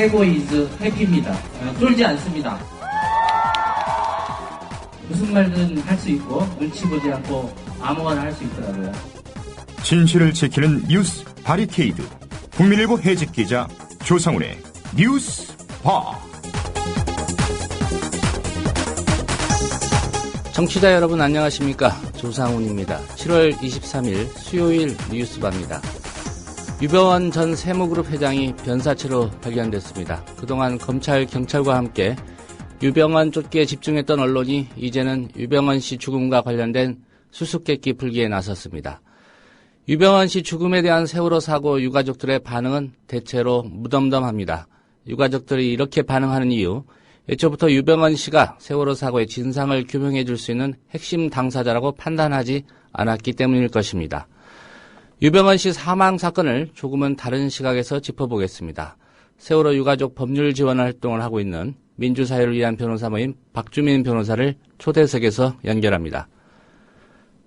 최고 이즈 해피입니다. 쫄지 않습니다. 무슨 말든 할 수 있고 눈치 보지 않고 아무거나 할 수 있더라고요. 진실을 지키는 뉴스 바리케이드. 국민일보 해직 기자 조상훈의 뉴스 바. 청취자 여러분 안녕하십니까? 조상훈입니다. 7월 23일 수요일 뉴스바입니다. 유병원 전 세무그룹 회장이 변사체로 발견됐습니다. 그동안 검찰, 경찰과 함께 유병원 쫓기에 집중했던 언론이 이제는 유병원 씨 죽음과 관련된 수수께끼 풀기에 나섰습니다. 유병원 씨 죽음에 대한 세월호 사고 유가족들의 반응은 대체로 무덤덤합니다. 유가족들이 이렇게 반응하는 이유, 애초부터 유병원 씨가 세월호 사고의 진상을 규명해 줄 수 있는 핵심 당사자라고 판단하지 않았기 때문일 것입니다. 유병원 씨 사망 사건을 조금은 다른 시각에서 짚어보겠습니다. 세월호 유가족 법률 지원 활동을 하고 있는 민주사회를 위한 변호사 모임 박주민 변호사를 초대석에서 연결합니다.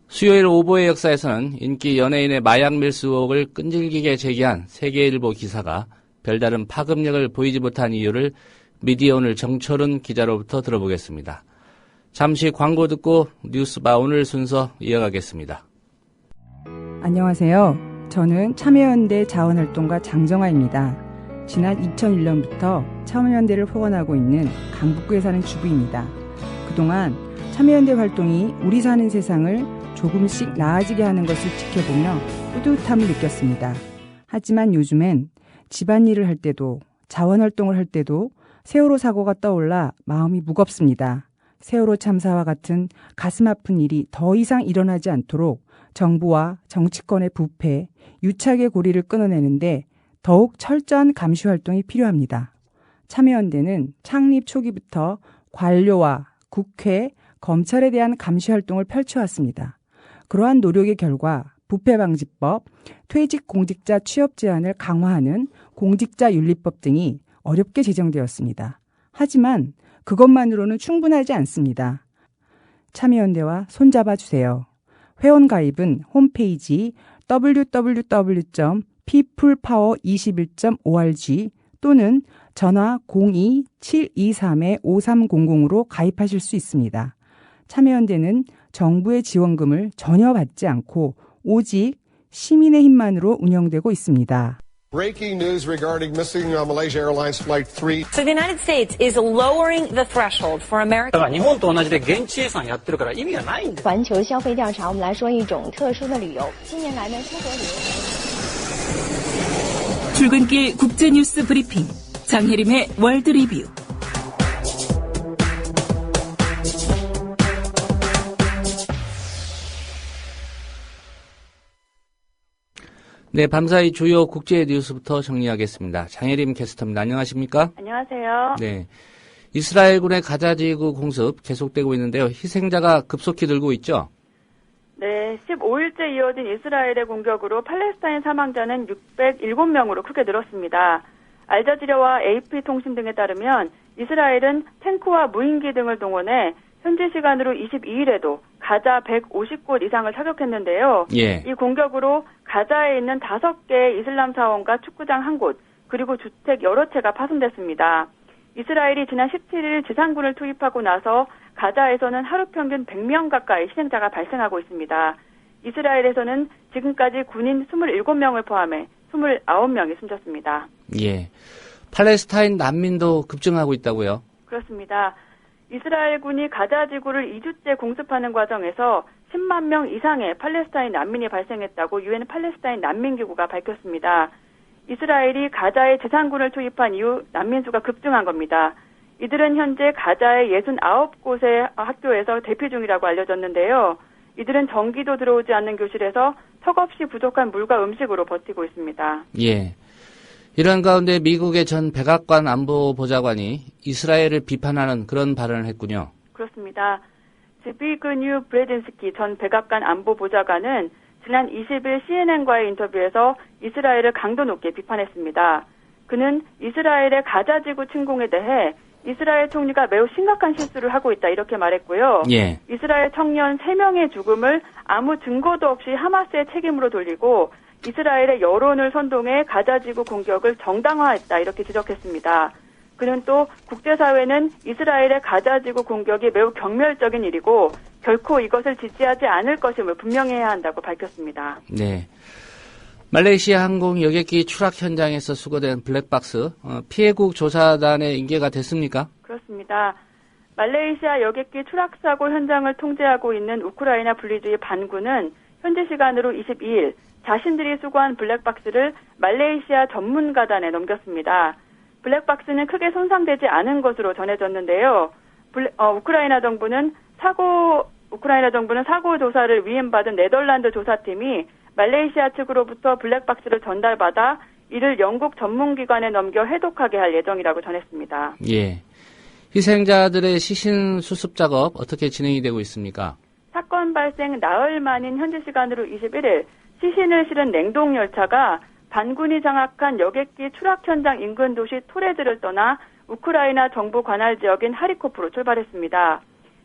수요일 오보의 역사에서는 인기 연예인의 마약 밀수 의혹을 끈질기게 제기한 세계일보 기사가 별다른 파급력을 보이지 못한 이유를 미디어오늘 정철은 기자로부터 들어보겠습니다. 잠시 광고 듣고 뉴스바 오늘 순서 이어가겠습니다. 안녕하세요. 저는 참여연대 자원활동가 장정아입니다. 지난 2001년부터 참여연대를 후원하고 있는 강북구에 사는 주부입니다. 그동안 참여연대 활동이 우리 사는 세상을 조금씩 나아지게 하는 것을 지켜보며 뿌듯함을 느꼈습니다. 하지만 요즘엔 집안일을 할 때도 자원활동을 할 때도 세월호 사고가 떠올라 마음이 무겁습니다. 세월호 참사와 같은 가슴 아픈 일이 더 이상 일어나지 않도록 정부와 정치권의 부패, 유착의 고리를 끊어내는데 더욱 철저한 감시 활동이 필요합니다. 참여연대는 창립 초기부터 관료와 국회, 검찰에 대한 감시 활동을 펼쳐왔습니다. 그러한 노력의 결과 부패방지법, 퇴직공직자 취업 제한을 강화하는 공직자윤리법 등이 어렵게 제정되었습니다. 하지만 그것만으로는 충분하지 않습니다. 참여연대와 손잡아 주세요. 회원가입은 홈페이지 www.peoplepower21.org 또는 전화 02-723-5300으로 가입하실 수 있습니다. 참여연대는 정부의 지원금을 전혀 받지 않고 오직 시민의 힘만으로 운영되고 있습니다. Breaking news regarding missing Malaysia Airlines Flight 3. So the United States is lowering the threshold for American. 日本と同じで現地予算やってるから意味がないんだ。环球消费调查，我们来说一种特殊的旅游。近年来呢，出国旅游。 출근길 국제뉴스 브리핑 장혜림의 월드 리뷰. 네, 밤사이 주요 국제 뉴스부터 정리하겠습니다. 장혜림 캐스터입니다. 안녕하십니까? 안녕하세요. 네, 이스라엘군의 가자지구 공습 계속되고 있는데요. 희생자가 급속히 늘고 있죠? 네, 15일째 이어진 이스라엘의 공격으로 팔레스타인 사망자는 607명으로 크게 늘었습니다. 알자지라와 AP통신 등에 따르면 이스라엘은 탱크와 무인기 등을 동원해 현지 시간으로 22일에도 가자 150곳 이상을 사격했는데요. 예. 이 공격으로 가자에 있는 5개의 이슬람 사원과 축구장 1곳, 그리고 주택 여러 채가 파손됐습니다. 이스라엘이 지난 17일 지상군을 투입하고 나서 가자에서는 하루 평균 100명 가까이 희생자가 발생하고 있습니다. 이스라엘에서는 지금까지 군인 27명을 포함해 29명이 숨졌습니다. 예. 팔레스타인 난민도 급증하고 있다고요? 그렇습니다. 이스라엘군이 가자 지구를 2주째 공습하는 과정에서 10만 명 이상의 팔레스타인 난민이 발생했다고 유엔 팔레스타인 난민기구가 밝혔습니다. 이스라엘이 가자에 지상군을 투입한 이후 난민 수가 급증한 겁니다. 이들은 현재 가자의 69곳의 학교에서 대피 중이라고 알려졌는데요. 이들은 전기도 들어오지 않는 교실에서 턱없이 부족한 물과 음식으로 버티고 있습니다. 예. 이런 가운데 미국의 전 백악관 안보보좌관이 이스라엘을 비판하는 그런 발언을 했군요. 그렇습니다. 지비그뉴 브레진스키 전 백악관 안보보좌관은 지난 20일 CNN과의 인터뷰에서 이스라엘을 강도 높게 비판했습니다. 그는 이스라엘의 가자지구 침공에 대해 이스라엘 총리가 매우 심각한 실수를 하고 있다 이렇게 말했고요. 예. 이스라엘 청년 3명의 죽음을 아무 증거도 없이 하마스의 책임으로 돌리고 이스라엘의 여론을 선동해 가자지구 공격을 정당화했다 이렇게 지적했습니다. 그는 또 국제사회는 이스라엘의 가자지구 공격이 매우 경멸적인 일이고 결코 이것을 지지하지 않을 것임을 분명히 해야 한다고 밝혔습니다. 네. 말레이시아 항공 여객기 추락 현장에서 수거된 블랙박스 피해국 조사단의 인계가 됐습니까? 그렇습니다. 말레이시아 여객기 추락 사고 현장을 통제하고 있는 우크라이나 분리주의 반군은 현지 시간으로 22일 자신들이 수거한 블랙박스를 말레이시아 전문가단에 넘겼습니다. 블랙박스는 크게 손상되지 않은 것으로 전해졌는데요. 우크라이나 정부는 사고 조사를 위임받은 네덜란드 조사팀이 말레이시아 측으로부터 블랙박스를 전달받아 이를 영국 전문기관에 넘겨 해독하게 할 예정이라고 전했습니다. 예. 희생자들의 시신 수습 작업 어떻게 진행이 되고 있습니까? 사건 발생 나흘 만인 현지 시간으로 21일 시신을 실은 냉동열차가 반군이 장악한 여객기 추락 현장 인근 도시 토레즈를 떠나 우크라이나 정부 관할 지역인 하리코프로 출발했습니다.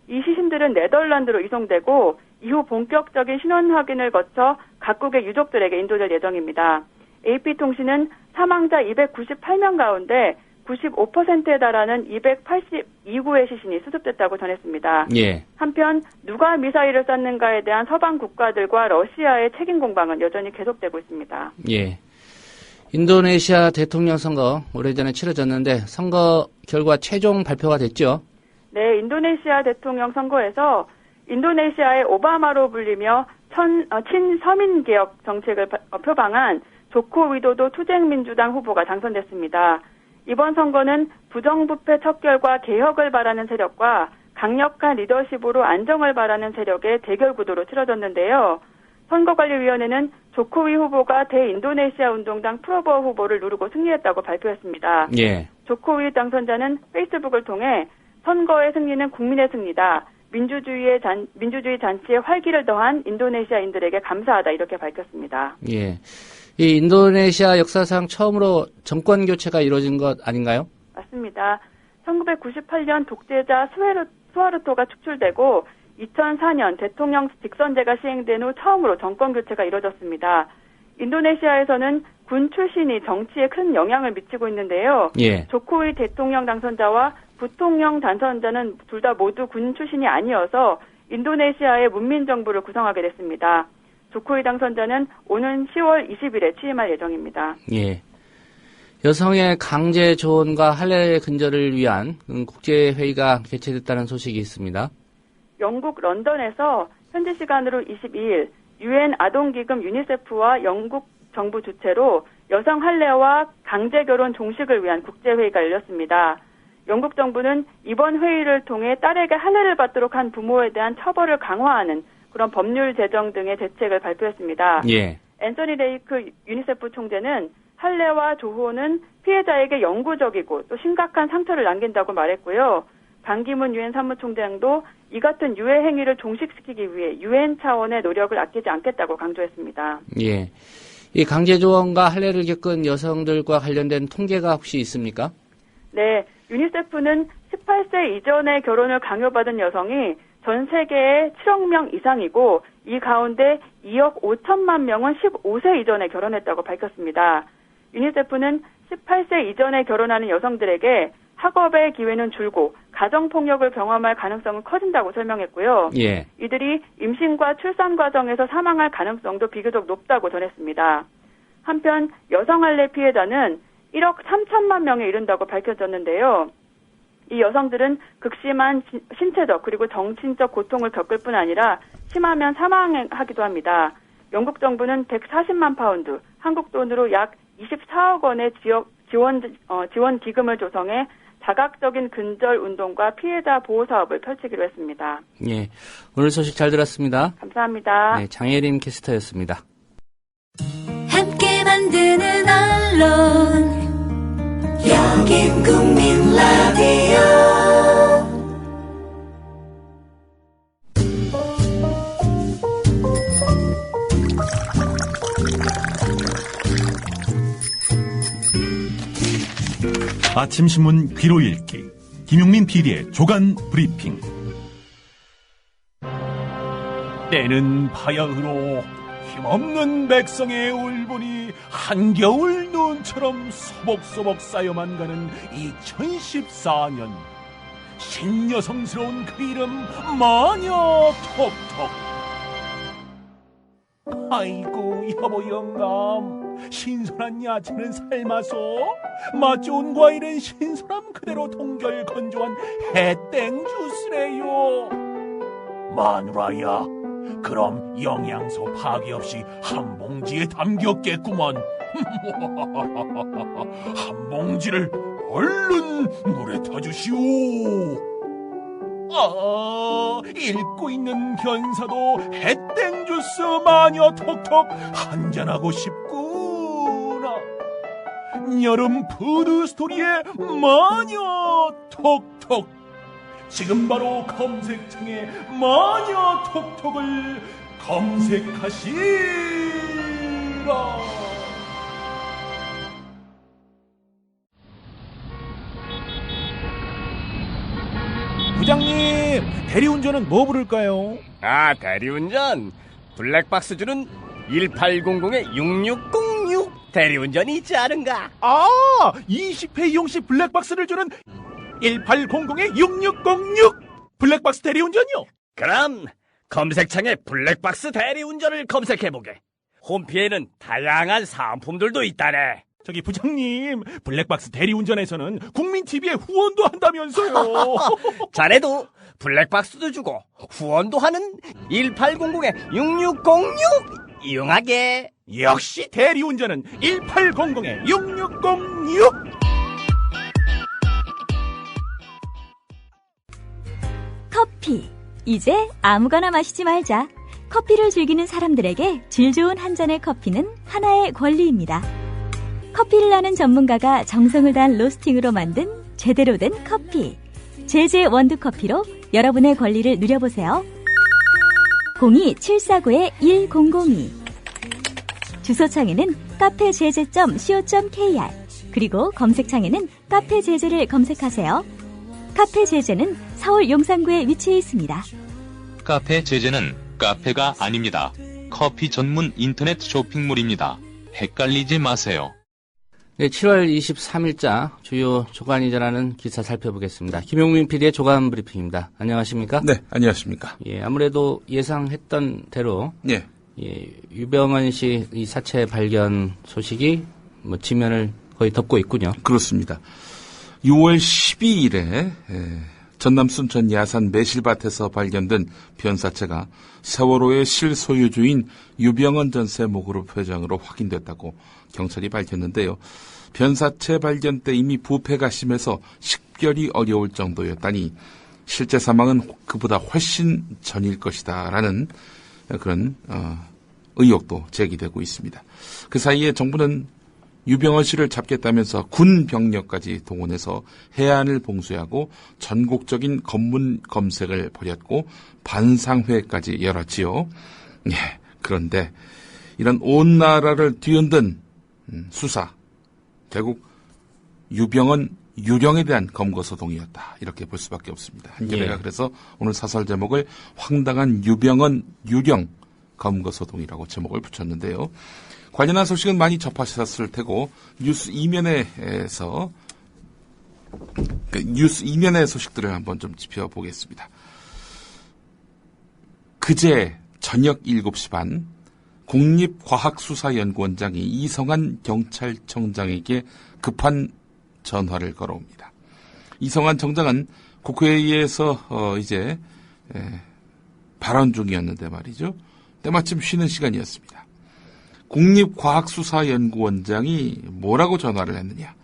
이 시신들은 네덜란드로 이송되고 이후 본격적인 신원 확인을 거쳐 각국의 유족들에게 인도될 예정입니다. AP통신은 사망자 298명 가운데 95%에 달하는 282구의 시신이 수습됐다고 전했습니다. 예. 한편 누가 미사일을 쐈는가에 대한 서방 국가들과 러시아의 책임 공방은 여전히 계속되고 있습니다. 예. 인도네시아 대통령 선거 오래전에 치러졌는데 선거 결과 최종 발표가 됐죠? 네, 인도네시아 대통령 선거에서 인도네시아의 오바마로 불리며 친서민 개혁 정책을 표방한 조코 위도도 투쟁민주당 후보가 당선됐습니다. 이번 선거는 부정부패 척결과 개혁을 바라는 세력과 강력한 리더십으로 안정을 바라는 세력의 대결 구도로 치러졌는데요. 선거관리위원회는 조코위 후보가 대인도네시아 운동당 프로보 후보를 누르고 승리했다고 발표했습니다. 예. 조코위 당선자는 페이스북을 통해 선거의 승리는 국민의 승리다. 민주주의 잔치에 활기를 더한 인도네시아인들에게 감사하다 이렇게 밝혔습니다. 예. 이 인도네시아 역사상 처음으로 정권 교체가 이루어진 것 아닌가요? 맞습니다. 1998년 독재자 수하르토가 축출되고 2004년 대통령 직선제가 시행된 후 처음으로 정권 교체가 이루어졌습니다. 인도네시아에서는 군 출신이 정치에 큰 영향을 미치고 있는데요. 예. 조코위 대통령 당선자와 부통령 당선자는 둘 다 모두 군 출신이 아니어서 인도네시아의 문민정부를 구성하게 됐습니다. 조코위 당선자는 오는 10월 20일에 취임할 예정입니다. 예. 여성의 강제 조혼과 할례 근절을 위한 국제회의가 개최됐다는 소식이 있습니다. 영국 런던에서 현지 시간으로 22일 유엔 아동기금 유니세프와 영국 정부 주최로 여성 할례와 강제 결혼 종식을 위한 국제회의가 열렸습니다. 영국 정부는 이번 회의를 통해 딸에게 할례를 받도록 한 부모에 대한 처벌을 강화하는 그런 법률 제정 등의 대책을 발표했습니다. 예. 앤서니 레이크 유니세프 총재는 할례와 조혼은 피해자에게 영구적이고 또 심각한 상처를 남긴다고 말했고요. 반기문 유엔 사무총장도 이 같은 유해 행위를 종식시키기 위해 유엔 차원의 노력을 아끼지 않겠다고 강조했습니다. 예. 이 강제 조혼과 할례를 겪은 여성들과 관련된 통계가 혹시 있습니까? 네. 유니세프는 18세 이전에 결혼을 강요받은 여성이 전 세계에 7억 명 이상이고 이 가운데 2억 5천만 명은 15세 이전에 결혼했다고 밝혔습니다. 유니세프는 18세 이전에 결혼하는 여성들에게 학업의 기회는 줄고 가정폭력을 경험할 가능성은 커진다고 설명했고요. 예. 이들이 임신과 출산 과정에서 사망할 가능성도 비교적 높다고 전했습니다. 한편 여성 할례 피해자는 1억 3천만 명에 이른다고 밝혀졌는데요. 이 여성들은 극심한 신체적 그리고 정신적 고통을 겪을 뿐 아니라 심하면 사망하기도 합니다. 영국 정부는 140만 파운드, 한국 돈으로 약 24억 원의 지원 기금을 조성해 자각적인 근절 운동과 피해자 보호 사업을 펼치기로 했습니다. 예, 오늘 소식 잘 들었습니다. 감사합니다. 네, 장혜림 캐스터였습니다. 함께 만드는 언론 여긴 국민 라디오 아침 신문 귀로 읽기 김용민 PD의 조간 브리핑. 때는 바야흐로 힘없는 백성의 울분이 한겨울 눈처럼 소복소복 쌓여만 가는 2014년. 신여성스러운 그 이름 마녀 톡톡. 아이고 여보 영감, 신선한 야채는 삶아서 맛 좋은 과일은 신선함 그대로 동결 건조한 해땡 주스래요. 마누라야, 그럼 영양소 파괴 없이 한 봉지에 담겼겠구만. 한 봉지를 얼른 물에 타주시오. 읽고 있는 변사도 해땡 주스 마녀 톡톡 한잔하고 싶구나. 여름 푸드 스토리의 마녀 톡톡. 지금 바로 검색창에 마녀 톡톡을 검색하시라. 부장님, 대리운전은 뭐 부를까요? 대리운전. 블랙박스 주는 1800-6606 대리운전이 있지 않은가? 20회 이용시 블랙박스를 주는 1800-6606 블랙박스 대리운전이요? 그럼 검색창에 블랙박스 대리운전을 검색해보게. 홈피에는 다양한 상품들도 있다네. 저기 부장님, 블랙박스 대리운전에서는 국민TV에 후원도 한다면서요. 자네도 블랙박스도 주고 후원도 하는 1800-6606 이용하게. 역시 대리운전은 1800-6606. 커피. 이제 아무거나 마시지 말자. 커피를 즐기는 사람들에게 질 좋은 한 잔의 커피는 하나의 권리입니다. 커피를 아는 전문가가 정성을 다한 로스팅으로 만든 제대로 된 커피. 제제 원두커피로 여러분의 권리를 누려보세요. 02-749-1002. 주소창에는 카페제제.co.kr, 그리고 검색창에는 카페제제를 검색하세요. 카페제제는 서울 용산구에 위치해 있습니다. 카페제제는 카페가 아닙니다. 커피 전문 인터넷 쇼핑몰입니다. 헷갈리지 마세요. 네, 7월 23일자 주요 조간이 전하는 기사 살펴보겠습니다. 김용민 PD의 조간 브리핑입니다. 안녕하십니까? 네, 안녕하십니까? 예, 아무래도 예상했던 대로 예, 유병헌 씨 이 사체 발견 소식이 지면을 거의 덮고 있군요. 그렇습니다. 6월 12일에 전남 순천 야산 매실밭에서 발견된 변사체가 세월호의 실소유주인 유병헌 전 세모그룹 회장으로 확인됐다고 경찰이 밝혔는데요. 변사체 발견 때 이미 부패가 심해서 식별이 어려울 정도였다니 실제 사망은 그보다 훨씬 전일 것이다라는 그런 의혹도 제기되고 있습니다. 그 사이에 정부는 유병헌 씨를 잡겠다면서 군 병력까지 동원해서 해안을 봉쇄하고 전국적인 검문 검색을 벌였고 반상회까지 열었지요. 예, 그런데 이런 온 나라를 뒤흔든 수사, 결국 유병헌 유령에 대한 검거소동이었다, 이렇게 볼 수밖에 없습니다. 한겨레가 예. 그래서 오늘 사설 제목을 황당한 유병헌 유령 검거소동이라고 제목을 붙였는데요. 관련한 소식은 많이 접하셨을 테고 뉴스 이면에서 뉴스 이면의 소식들을 한번 좀 짚어보겠습니다. 그제 저녁 7시 반 국립과학수사연구원장이 이성한 경찰청장에게 급한 전화를 걸어옵니다. 이성한 청장은 국회의에서 이제 발언 중이었는데 말이죠. 때마침 쉬는 시간이었습니다. 국립과학수사연구원장이 뭐라고 전화를 했느냐.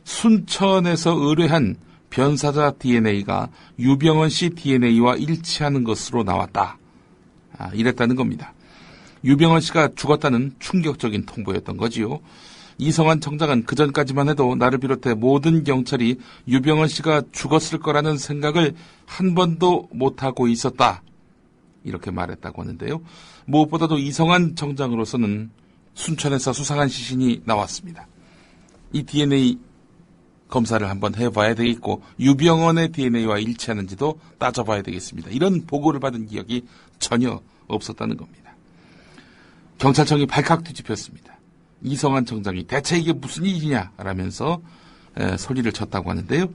순천에서 의뢰한 변사자 DNA가 유병헌 씨 DNA와 일치하는 것으로 나왔다. 이랬다는 겁니다. 유병헌 씨가 죽었다는 충격적인 통보였던 거지요. 이성한 청장은 그전까지만 해도 나를 비롯해 모든 경찰이 유병헌 씨가 죽었을 거라는 생각을 한 번도 못하고 있었다, 이렇게 말했다고 하는데요. 무엇보다도 이성한 청장으로서는 순천에서 수상한 시신이 나왔습니다. 이 DNA 검사를 한번 해봐야 되겠고 유병헌의 DNA와 일치하는지도 따져봐야 되겠습니다. 이런 보고를 받은 기억이 전혀 없었다는 겁니다. 경찰청이 발칵 뒤집혔습니다. 이성한 청장이 대체 이게 무슨 일이냐 라면서 소리를 쳤다고 하는데요.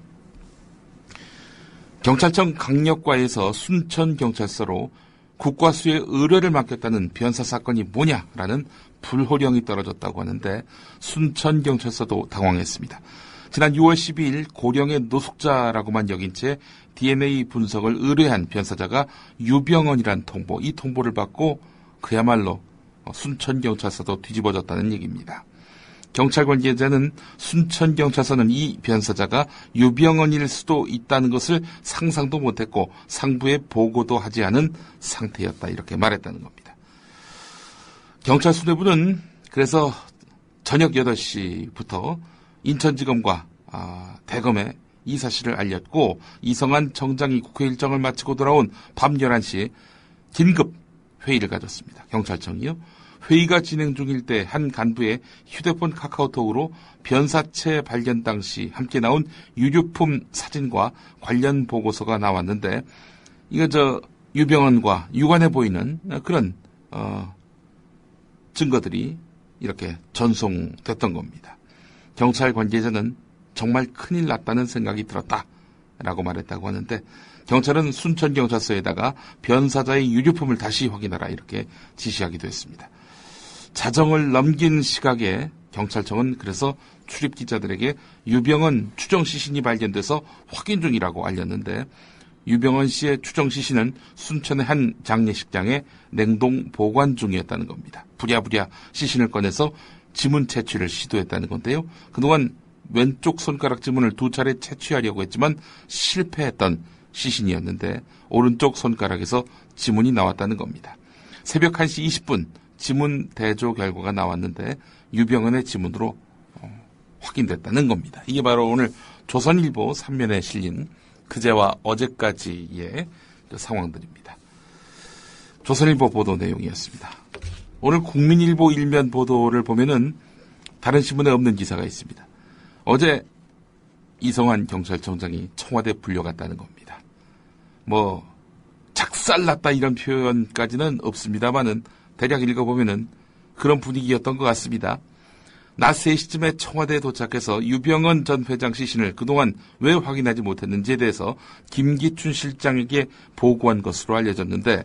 경찰청 강력과에서 순천경찰서로 국과수의 의뢰를 맡겼다는 변사 사건이 뭐냐라는 불호령이 떨어졌다고 하는데 순천경찰서도 당황했습니다. 지난 6월 12일 고령의 노숙자라고만 여긴 채 DNA 분석을 의뢰한 변사자가 유병헌이란 통보, 이 통보를 받고 그야말로 순천경찰서도 뒤집어졌다는 얘기입니다. 경찰 관계자는 순천경찰서는 이 변사자가 유병헌일 수도 있다는 것을 상상도 못했고 상부에 보고도 하지 않은 상태였다 이렇게 말했다는 겁니다. 경찰 수뇌부는 그래서 저녁 8시부터 인천지검과 대검에 이 사실을 알렸고 이성한 청장이 국회 일정을 마치고 돌아온 밤 11시에 긴급 회의를 가졌습니다. 경찰청이요. 회의가 진행 중일 때 한 간부의 휴대폰 카카오톡으로 변사체 발견 당시 함께 나온 유류품 사진과 관련 보고서가 나왔는데 이거 유병헌과 유관해 보이는 그런 증거들이 이렇게 전송됐던 겁니다. 경찰 관계자는 정말 큰일 났다는 생각이 들었다라고 말했다고 하는데 경찰은 순천경찰서에다가 변사자의 유류품을 다시 확인하라 이렇게 지시하기도 했습니다. 자정을 넘긴 시각에 경찰청은 그래서 출입기자들에게 유병헌 추정 시신이 발견돼서 확인 중이라고 알렸는데 유병헌 씨의 추정 시신은 순천의 한 장례식장에 냉동 보관 중이었다는 겁니다. 부랴부랴 시신을 꺼내서 지문 채취를 시도했다는 건데요. 그동안 왼쪽 손가락 지문을 2차례 채취하려고 했지만 실패했던 시신이었는데 오른쪽 손가락에서 지문이 나왔다는 겁니다. 새벽 1시 20분 지문 대조 결과가 나왔는데 유병헌의 지문으로 확인됐다는 겁니다. 이게 바로 오늘 조선일보 3면에 실린 그제와 어제까지의 상황들입니다. 조선일보 보도 내용이었습니다. 오늘 국민일보 일면 보도를 보면은 다른 신문에 없는 기사가 있습니다. 어제 이성한 경찰청장이 청와대 불려갔다는 겁니다. 작살났다 이런 표현까지는 없습니다만은 대략 읽어보면은 그런 분위기였던 것 같습니다. 낮 3시쯤에 청와대에 도착해서 유병헌 전 회장 시신을 그동안 왜 확인하지 못했는지에 대해서 김기춘 실장에게 보고한 것으로 알려졌는데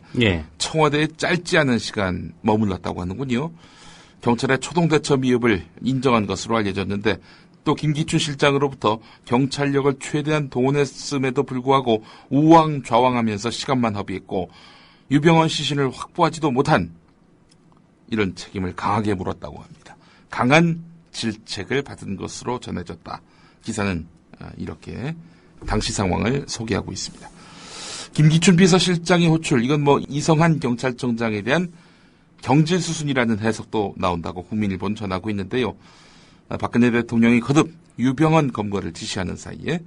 청와대에 짧지 않은 시간 머물렀다고 하는군요. 경찰의 초동대처 미흡을 인정한 것으로 알려졌는데 또 김기춘 실장으로부터 경찰력을 최대한 동원했음에도 불구하고 우왕좌왕하면서 시간만 허비했고 유병헌 시신을 확보하지도 못한 이런 책임을 강하게 물었다고 합니다. 강한 질책을 받은 것으로 전해졌다. 기사는 이렇게 당시 상황을 소개하고 있습니다. 김기춘 비서실장의 호출, 이건 이성한 경찰청장에 대한 경질수순이라는 해석도 나온다고 국민일보는 전하고 있는데요. 박근혜 대통령이 거듭 유병헌 검거를 지시하는 사이에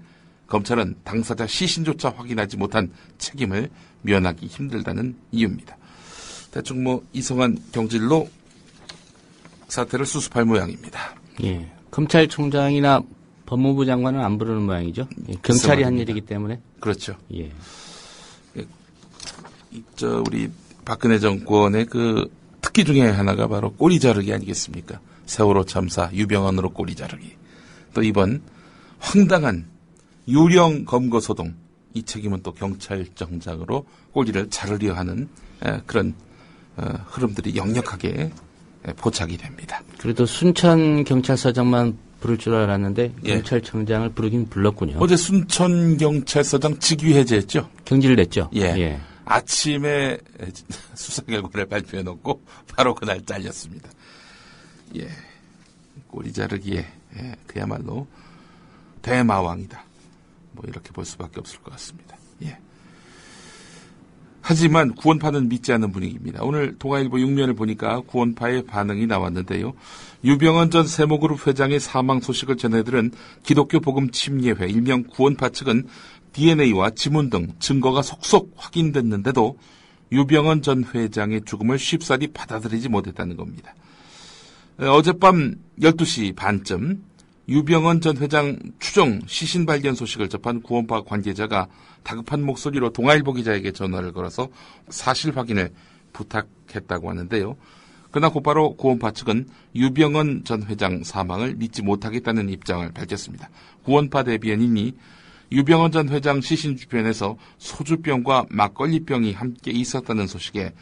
검찰은 당사자 시신조차 확인하지 못한 책임을 면하기 힘들다는 이유입니다. 대충 이성한 경질로 사태를 수습할 모양입니다. 예, 검찰총장이나 법무부 장관은 안 부르는 모양이죠. 예, 경찰이 한 일이기 때문에. 그렇죠. 예. 우리 박근혜 정권의 그 특기 중에 하나가 바로 꼬리 자르기 아니겠습니까? 세월호 참사, 유병헌으로 꼬리 자르기. 또 이번 황당한 유령 검거 소동, 이 책임은 또 경찰청장으로 꼬리를 자르려 하는 그런 흐름들이 역력하게 포착이 됩니다. 그래도 순천경찰서장만 부를 줄 알았는데 경찰청장을 부르긴 불렀군요. 어제 순천경찰서장 직위 해제했죠? 경질을 냈죠. 예. 아침에 수사 결과를 발표해놓고 바로 그날 잘렸습니다. 예, 꼬리 자르기에 그야말로 대마왕이다. 이렇게 볼 수밖에 없을 것 같습니다. 예. 하지만 구원파는 믿지 않는 분위기입니다. 오늘 동아일보 6면을 보니까 구원파의 반응이 나왔는데요. 유병헌 전 세모그룹 회장의 사망 소식을 전해들은 기독교 복음 침례회 일명 구원파 측은 DNA와 지문 등 증거가 속속 확인됐는데도 유병헌 전 회장의 죽음을 쉽사리 받아들이지 못했다는 겁니다. 어젯밤 12시 반쯤 유병헌 전 회장 추정 시신 발견 소식을 접한 구원파 관계자가 다급한 목소리로 동아일보 기자에게 전화를 걸어서 사실 확인을 부탁했다고 하는데요. 그러나 곧바로 구원파 측은 유병언 전 회장 사망을 믿지 못하겠다는 입장을 밝혔습니다. 구원파 대변인이 유병언 전 회장 시신 주변에서 소주병과 막걸리병이 함께 있었다는 소식에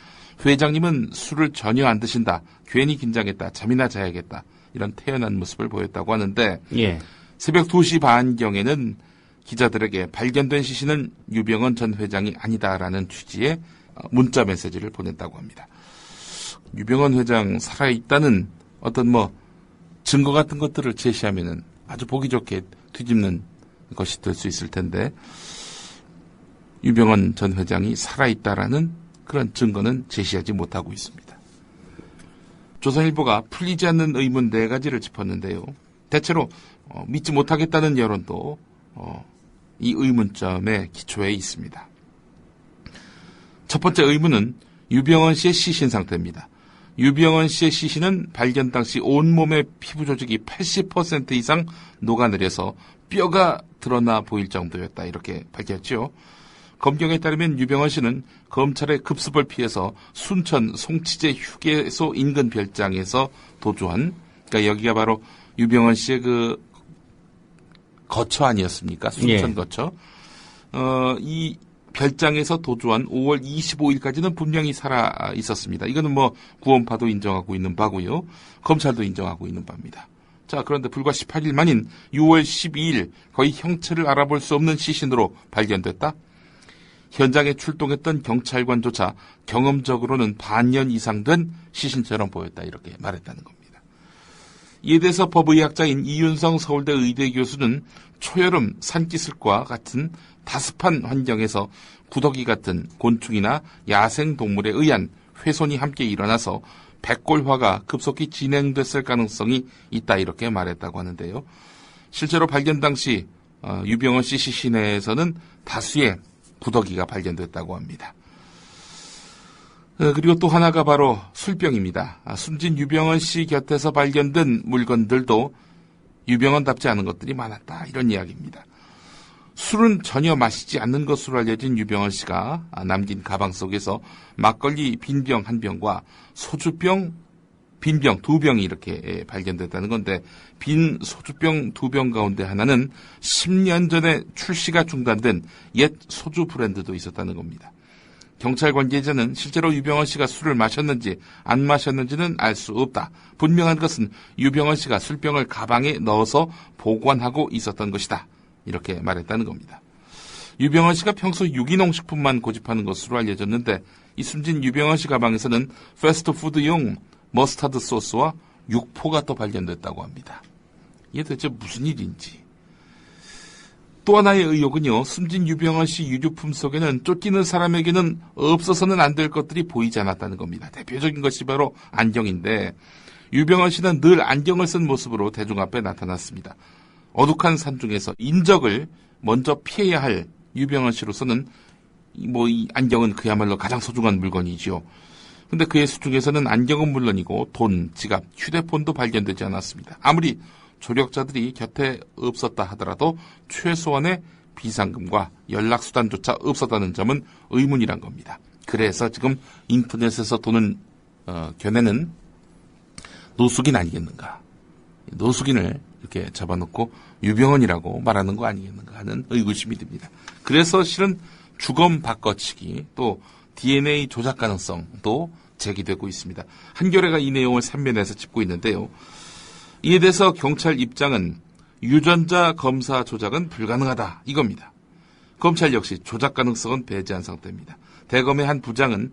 회장님은 술을 전혀 안 드신다. 괜히 긴장했다. 잠이나 자야겠다. 이런 태연한 모습을 보였다고 하는데 새벽 2시 반경에는 기자들에게 발견된 시신은 유병언 전 회장이 아니다라는 취지의 문자 메시지를 보냈다고 합니다. 유병언 회장 살아있다는 어떤 증거 같은 것들을 제시하면은 아주 보기 좋게 뒤집는 것이 될 수 있을 텐데 유병언 전 회장이 살아있다라는 그런 증거는 제시하지 못하고 있습니다. 조선일보가 풀리지 않는 의문 4가지를 짚었는데요. 대체로 믿지 못하겠다는 여론도 이 의문점의 기초에 있습니다. 첫 번째 의문은 유병언 씨의 시신 상태입니다. 유병언 씨의 시신은 발견 당시 온몸의 피부 조직이 80% 이상 녹아내려서 뼈가 드러나 보일 정도였다. 이렇게 밝혔죠. 검경에 따르면 유병언 씨는 검찰의 급습을 피해서 순천 송치제 휴게소 인근 별장에서 도주한, 그러니까 여기가 바로 유병언 씨의 그 거처 아니었습니까? 순천 거처. 이 별장에서 도주한 5월 25일까지는 분명히 살아 있었습니다. 이거는 구원파도 인정하고 있는 바고요. 검찰도 인정하고 있는 바입니다. 자, 그런데 불과 18일 만인 6월 12일 거의 형체를 알아볼 수 없는 시신으로 발견됐다. 현장에 출동했던 경찰관조차 경험적으로는 반년 이상 된 시신처럼 보였다. 이렇게 말했다는 겁니다. 이에 대해서 법의학자인 이윤성 서울대 의대 교수는 초여름 산기슭과 같은 다습한 환경에서 구더기 같은 곤충이나 야생동물에 의한 훼손이 함께 일어나서 백골화가 급속히 진행됐을 가능성이 있다. 이렇게 말했다고 하는데요. 실제로 발견 당시 유병언 씨 시신에서는 다수의 구더기가 발견됐다고 합니다. 그리고 또 하나가 바로 술병입니다. 숨진 유병언 씨 곁에서 발견된 물건들도 유병언답지 않은 것들이 많았다. 이런 이야기입니다. 술은 전혀 마시지 않는 것으로 알려진 유병언 씨가 남긴 가방 속에서 막걸리 빈병 1병과 소주병 빈병 2병이 이렇게 발견됐다는 건데, 빈 소주병 2병 가운데 하나는 10년 전에 출시가 중단된 옛 소주 브랜드도 있었다는 겁니다. 경찰 관계자는 실제로 유병언 씨가 술을 마셨는지 안 마셨는지는 알 수 없다. 분명한 것은 유병언 씨가 술병을 가방에 넣어서 보관하고 있었던 것이다. 이렇게 말했다는 겁니다. 유병언 씨가 평소 유기농 식품만 고집하는 것으로 알려졌는데, 이 숨진 유병언 씨 가방에서는 패스트푸드용 머스타드 소스와 육포가 또 발견됐다고 합니다. 이게 도대체 무슨 일인지. 또 하나의 의혹은요, 숨진 유병언 씨 유류품 속에는 쫓기는 사람에게는 없어서는 안 될 것들이 보이지 않았다는 겁니다. 대표적인 것이 바로 안경인데, 유병언 씨는 늘 안경을 쓴 모습으로 대중 앞에 나타났습니다. 어둑한 산중에서 인적을 먼저 피해야 할 유병언 씨로서는 이 안경은 그야말로 가장 소중한 물건이지요. 근데 그의 수중에서는 안경은 물론이고 돈, 지갑, 휴대폰도 발견되지 않았습니다. 아무리 조력자들이 곁에 없었다 하더라도 최소한의 비상금과 연락수단조차 없었다는 점은 의문이란 겁니다. 그래서 지금 인터넷에서 도는 견해는 노숙인 아니겠는가. 노숙인을 이렇게 잡아놓고 유병언이라고 말하는 거 아니겠는가 하는 의구심이 듭니다. 그래서 실은 주검 바꿔치기, 또 DNA 조작 가능성도 제기되고 있습니다. 한겨레가 이 내용을 3면에서 짚고 있는데요. 이에 대해서 경찰 입장은 유전자 검사 조작은 불가능하다, 이겁니다. 검찰 역시 조작 가능성은 배제한 상태입니다. 대검의 한 부장은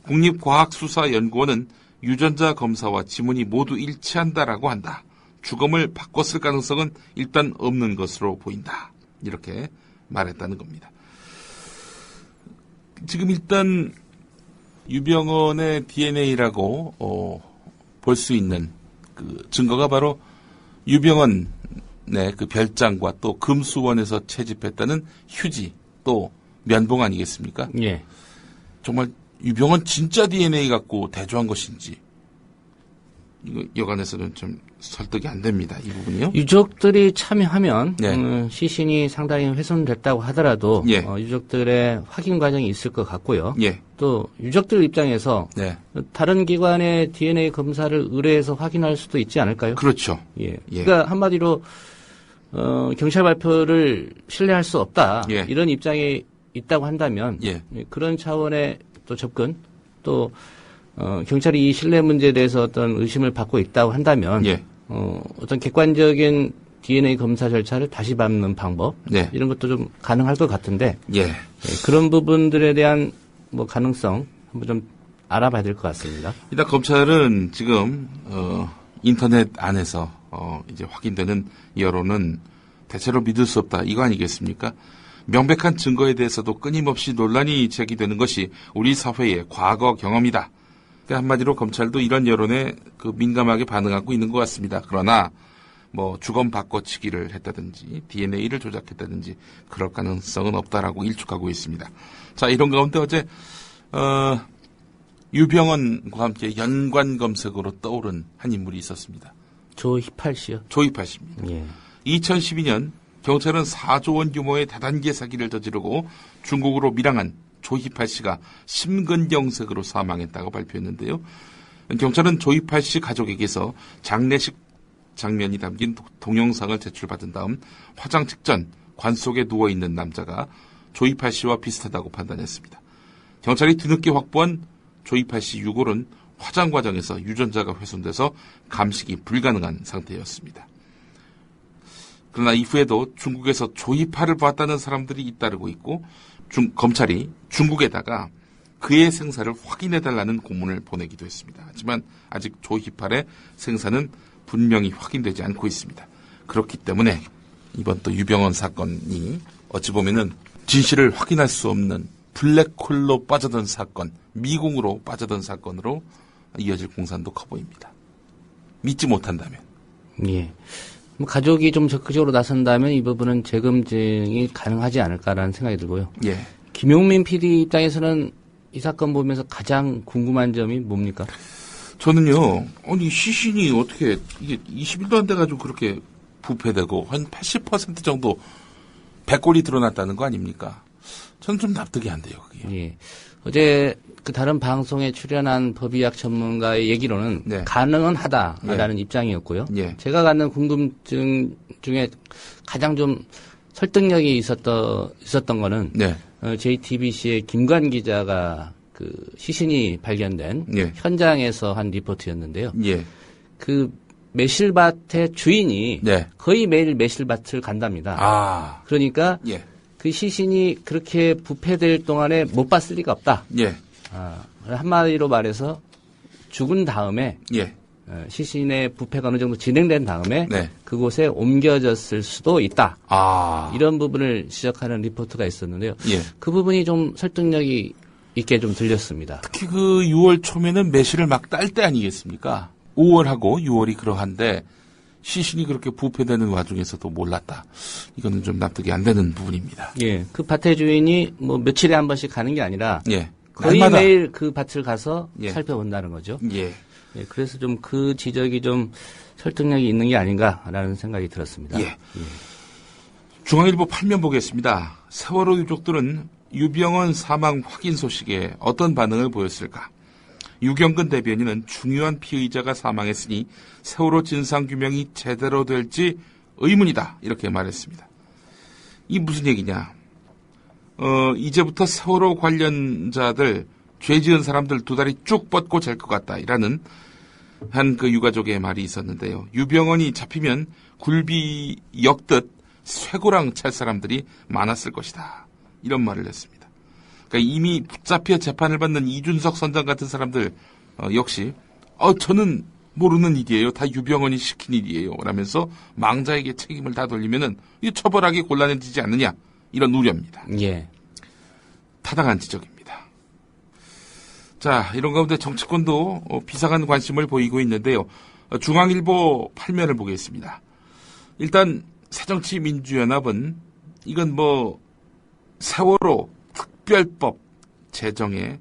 국립과학수사연구원은 유전자 검사와 지문이 모두 일치한다라고 한다. 주검을 바꿨을 가능성은 일단 없는 것으로 보인다. 이렇게 말했다는 겁니다. 지금 일단 유병언의 DNA라고 볼 수 있는 그 증거가 바로 유병언의 그 별장과 또 금수원에서 채집했다는 휴지, 또 면봉 아니겠습니까? 정말 유병언 진짜 DNA 갖고 대조한 것인지, 이거 여간에서는 좀 설득이 안 됩니다. 이 부분이요. 유족들이 참여하면 네. 시신이 상당히 훼손됐다고 하더라도 예. 유족들의 확인 과정이 있을 것 같고요. 예. 또 유족들 입장에서 네. 다른 기관의 DNA 검사를 의뢰해서 확인할 수도 있지 않을까요? 그렇죠. 예. 예. 그러니까 한마디로 경찰 발표를 신뢰할 수 없다. 예. 이런 입장이 있다고 한다면 예. 그런 차원의 또 접근 또 경찰이 이 신뢰 문제에 대해서 어떤 의심을 받고 있다고 한다면 예. 어떤 객관적인 DNA 검사 절차를 다시 밟는 방법 네. 이런 것도 좀 가능할 것 같은데 예. 그런 부분들에 대한 뭐 가능성 한번 좀 알아봐야 될 것 같습니다. 일단 검찰은 지금 인터넷 안에서 이제 확인되는 여론은 대체로 믿을 수 없다 이거 아니겠습니까? 명백한 증거에 대해서도 끊임없이 논란이 제기되는 것이 우리 사회의 과거 경험이다. 그러니까 한마디로 검찰도 이런 여론에 민감하게 반응하고 있는 것 같습니다. 그러나 뭐 주검 바꿔치기를 했다든지 DNA를 조작했다든지 그럴 가능성은 없다라고 일축하고 있습니다. 자, 이런 가운데 어제 유병헌과 함께 연관 검색으로 떠오른 한 인물이 있었습니다. 조희팔 씨요? 조희팔 씨입니다. 예. 2012년 경찰은 4조 원 규모의 다단계 사기를 저지르고 중국으로 밀항한 조희팔 씨가 심근경색으로 사망했다고 발표했는데요. 경찰은 조희팔 씨 가족에게서 장례식 장면이 담긴 동영상을 제출받은 다음 화장 직전 관 속에 누워있는 남자가 조희팔 씨와 비슷하다고 판단했습니다. 경찰이 뒤늦게 확보한 조희팔 씨 유골은 화장 과정에서 유전자가 훼손돼서 감식이 불가능한 상태였습니다. 그러나 이후에도 중국에서 조희팔을 봤다는 사람들이 잇따르고 있고 검찰이 중국에다가 그의 생사를 확인해달라는 공문을 보내기도 했습니다. 하지만 아직 조희팔의 생사는 분명히 확인되지 않고 있습니다. 그렇기 때문에 이번 또 유병헌 사건이 어찌 보면은 진실을 확인할 수 없는 블랙홀로 빠져든 사건, 미궁으로 빠져든 사건으로 이어질 공산도 커 보입니다. 믿지 못한다면. 예. 가족이 좀 적극적으로 나선다면 이 부분은 재검증이 가능하지 않을까라는 생각이 들고요. 예. 김용민 PD 입장에서는 이 사건 보면서 가장 궁금한 점이 뭡니까? 저는요, 아니, 시신이 어떻게, 이게 20일도 안 돼가지고 그렇게 부패되고, 한 80% 정도 백골이 드러났다는 거 아닙니까? 저는 좀 납득이 안 돼요, 그게. 예. 어제 그 다른 방송에 출연한 법의학 전문가의 얘기로는 네. 가능은 하다라는 입장이었고요. 예. 제가 갖는 궁금증 중에 가장 좀 설득력이 있었던 거는 네. JTBC의 김관 기자가 그 시신이 발견된 예. 현장에서 한 리포트였는데요. 예. 그 매실밭의 주인이 네. 거의 매일 매실밭을 간답니다. 아. 그러니까 예. 그 시신이 그렇게 부패될 동안에 못 봤을 리가 없다. 예. 한마디로 말해서 죽은 다음에 예. 시신의 부패가 어느 정도 진행된 다음에 네. 그곳에 옮겨졌을 수도 있다. 아. 이런 부분을 지적하는 리포트가 있었는데요. 예. 그 부분이 좀 설득력이 있게 좀 들렸습니다. 특히 그 6월 초면은 매실을 막 딸 때 아니겠습니까? 5월하고 6월이 그러한데 시신이 그렇게 부패되는 와중에서도 몰랐다. 이거는 좀 납득이 안 되는 부분입니다. 예. 그 밭의 주인이 뭐 며칠에 한 번씩 가는 게 아니라 예. 거의 날마다. 매일 그 밭을 가서 예. 살펴본다는 거죠. 예. 예. 그래서 좀 그 지적이 좀 설득력이 있는 게 아닌가라는 생각이 들었습니다. 예. 중앙일보 8면 보겠습니다. 세월호 유족들은 유병헌 사망 확인 소식에 어떤 반응을 보였을까? 유경근 대변인은 중요한 피의자가 사망했으니 세월호 진상규명이 제대로 될지 의문이다. 이렇게 말했습니다. 이게 무슨 얘기냐? 이제부터 세월호 관련자들, 죄 지은 사람들 두 다리 쭉 뻗고 잘 것 같다. 이라는 한 그 유가족의 말이 있었는데요. 유병헌이 잡히면 굴비 역듯 쇠고랑 찰 사람들이 많았을 것이다. 이런 말을 했습니다. 그러니까 이미 붙잡혀 재판을 받는 이준석 선장 같은 사람들 역시 저는 모르는 일이에요. 다 유병헌이 시킨 일이에요. 라면서 망자에게 책임을 다 돌리면은 이 처벌하기 곤란해지지 않느냐 이런 우려입니다. 예. 타당한 지적입니다. 자, 이런 가운데 정치권도 비상한 관심을 보이고 있는데요. 중앙일보 8면을 보겠습니다. 일단 새정치민주연합은 이건 뭐 세월호 특별법 제정에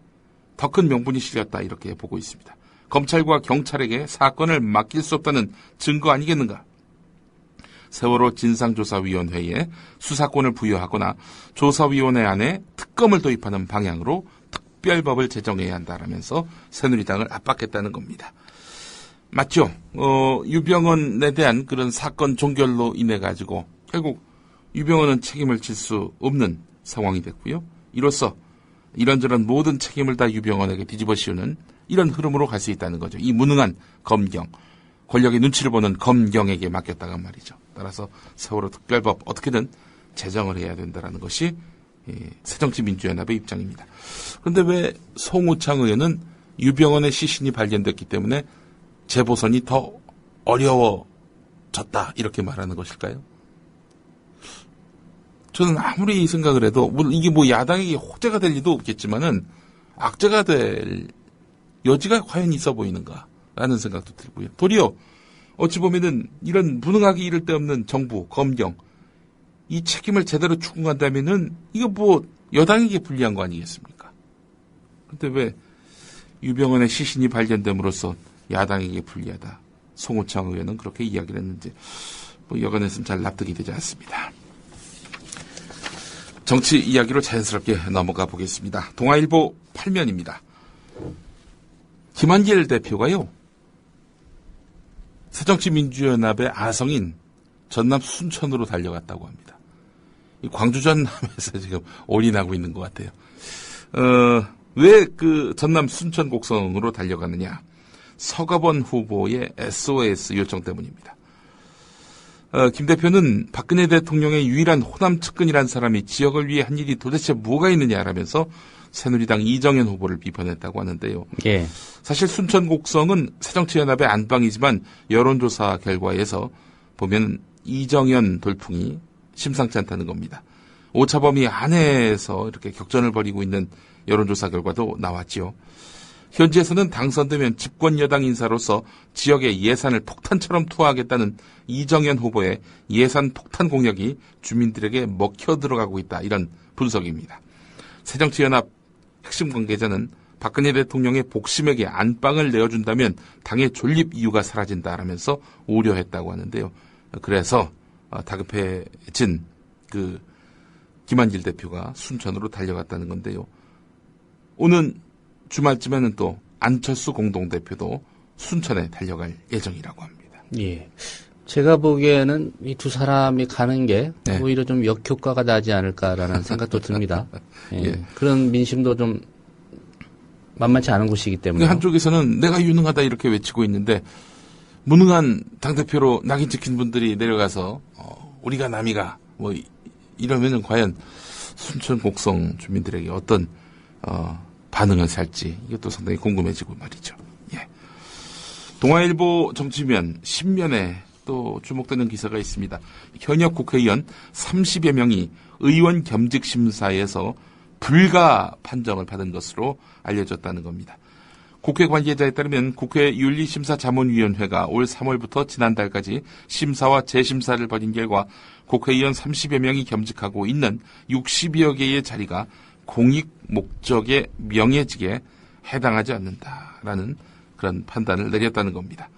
더 큰 명분이 실렸다 이렇게 보고 있습니다. 검찰과 경찰에게 사건을 맡길 수 없다는 증거 아니겠는가? 세월호 진상조사위원회에 수사권을 부여하거나 조사위원회 안에 특검을 도입하는 방향으로 특별법을 제정해야 한다라면서 새누리당을 압박했다는 겁니다. 맞죠? 유병헌에 대한 그런 사건 종결로 인해 가지고 결국 유병헌은 책임을 질 수 없는 상황이 됐고요. 이로써 이런저런 모든 책임을 다 유병헌에게 뒤집어 씌우는 이런 흐름으로 갈 수 있다는 거죠. 이 무능한 검경, 권력의 눈치를 보는 검경에게 맡겼다간 말이죠. 따라서 세월호 특별법 어떻게든 제정을 해야 된다는 것이 새정치민주연합의 입장입니다. 그런데 왜 송우창 의원은 유병헌의 시신이 발견됐기 때문에 재보선이 더 어려워졌다 이렇게 말하는 것일까요? 저는 아무리 생각을 해도 물론 이게 뭐 야당에게 호재가 될 리도 없겠지만은 악재가 될 여지가 과연 있어 보이는가라는 생각도 들고요. 도리어 어찌 보면은 이런 무능하기 이를 데 없는 정부, 검경 이 책임을 제대로 추궁한다면은 이거 뭐 여당에게 불리한 거 아니겠습니까? 근데 왜 유병헌의 시신이 발견됨으로써 야당에게 불리하다. 송우창 의원은 그렇게 이야기를 했는지 뭐 여간했으면 잘 납득이 되지 않습니다. 정치 이야기로 자연스럽게 넘어가 보겠습니다. 동아일보 8면입니다. 김한길 대표가요. 새정치민주연합의 아성인 전남 순천으로 달려갔다고 합니다. 이 광주 전남에서 지금 올인하고 있는 것 같아요. 왜 그 전남 순천 곡성으로 달려가느냐. 서가번 후보의 SOS 요청 때문입니다. 김 대표는 박근혜 대통령의 유일한 호남 측근이란 사람이 지역을 위해 한 일이 도대체 뭐가 있느냐라면서 새누리당 이정현 후보를 비판했다고 하는데요. 예. 사실 순천 곡성은 새정치연합의 안방이지만 여론조사 결과에서 보면 이정현 돌풍이 심상치 않다는 겁니다. 오차범위 안에서 이렇게 격전을 벌이고 있는 여론조사 결과도 나왔지요. 현지에서는 당선되면 집권 여당 인사로서 지역에 예산을 폭탄처럼 투하하겠다는 이정현 후보의 예산 폭탄 공약이 주민들에게 먹혀 들어가고 있다. 이런 분석입니다. 새정치연합 핵심 관계자는 박근혜 대통령의 복심에게 안방을 내어준다면 당의 존립 이유가 사라진다라면서 우려했다고 하는데요. 그래서 다급해진 그 김한길 대표가 순천으로 달려갔다는 건데요. 오는 주말쯤에는 또 안철수 공동대표도 순천에 달려갈 예정이라고 합니다. 예. 제가 보기에는 이 두 사람이 가는 게 네. 오히려 좀 역효과가 나지 않을까라는 생각도 듭니다. 예. 예. 그런 민심도 좀 만만치 않은 곳이기 때문에. 한쪽에서는 내가 유능하다 이렇게 외치고 있는데 무능한 당대표로 낙인 찍힌 분들이 내려가서 우리가 남이가 뭐 이러면은 과연 순천 곡성 주민들에게 어떤 반응을 살지 이것도 상당히 궁금해지고 말이죠. 예. 동아일보 정치면 10면에 또 주목되는 기사가 있습니다. 현역 국회의원 30여 명이 의원 겸직 심사에서 불가 판정을 받은 것으로 알려졌다는 겁니다. 국회 관계자에 따르면 국회 윤리심사자문위원회가 올 3월부터 지난달까지 심사와 재심사를 벌인 결과 국회의원 30여 명이 겸직하고 있는 60여 개의 자리가 공익 목적의 명예직에 해당하지 않는다라는 그런 판단을 내렸다는 겁니다.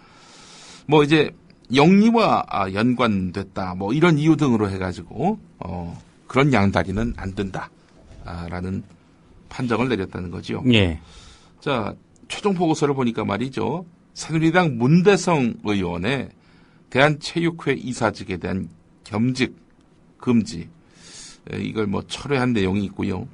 뭐 이제 영리와 연관됐다 뭐 이런 이유 등으로 해가지고 그런 양다리는 안 된다라는 판정을 내렸다는 거죠. 예. 자 최종 보고서를 보니까 말이죠. 새누리당 문대성 의원의 대한체육회 이사직에 대한 겸직 금지 이걸 뭐 철회한 내용이 있고요.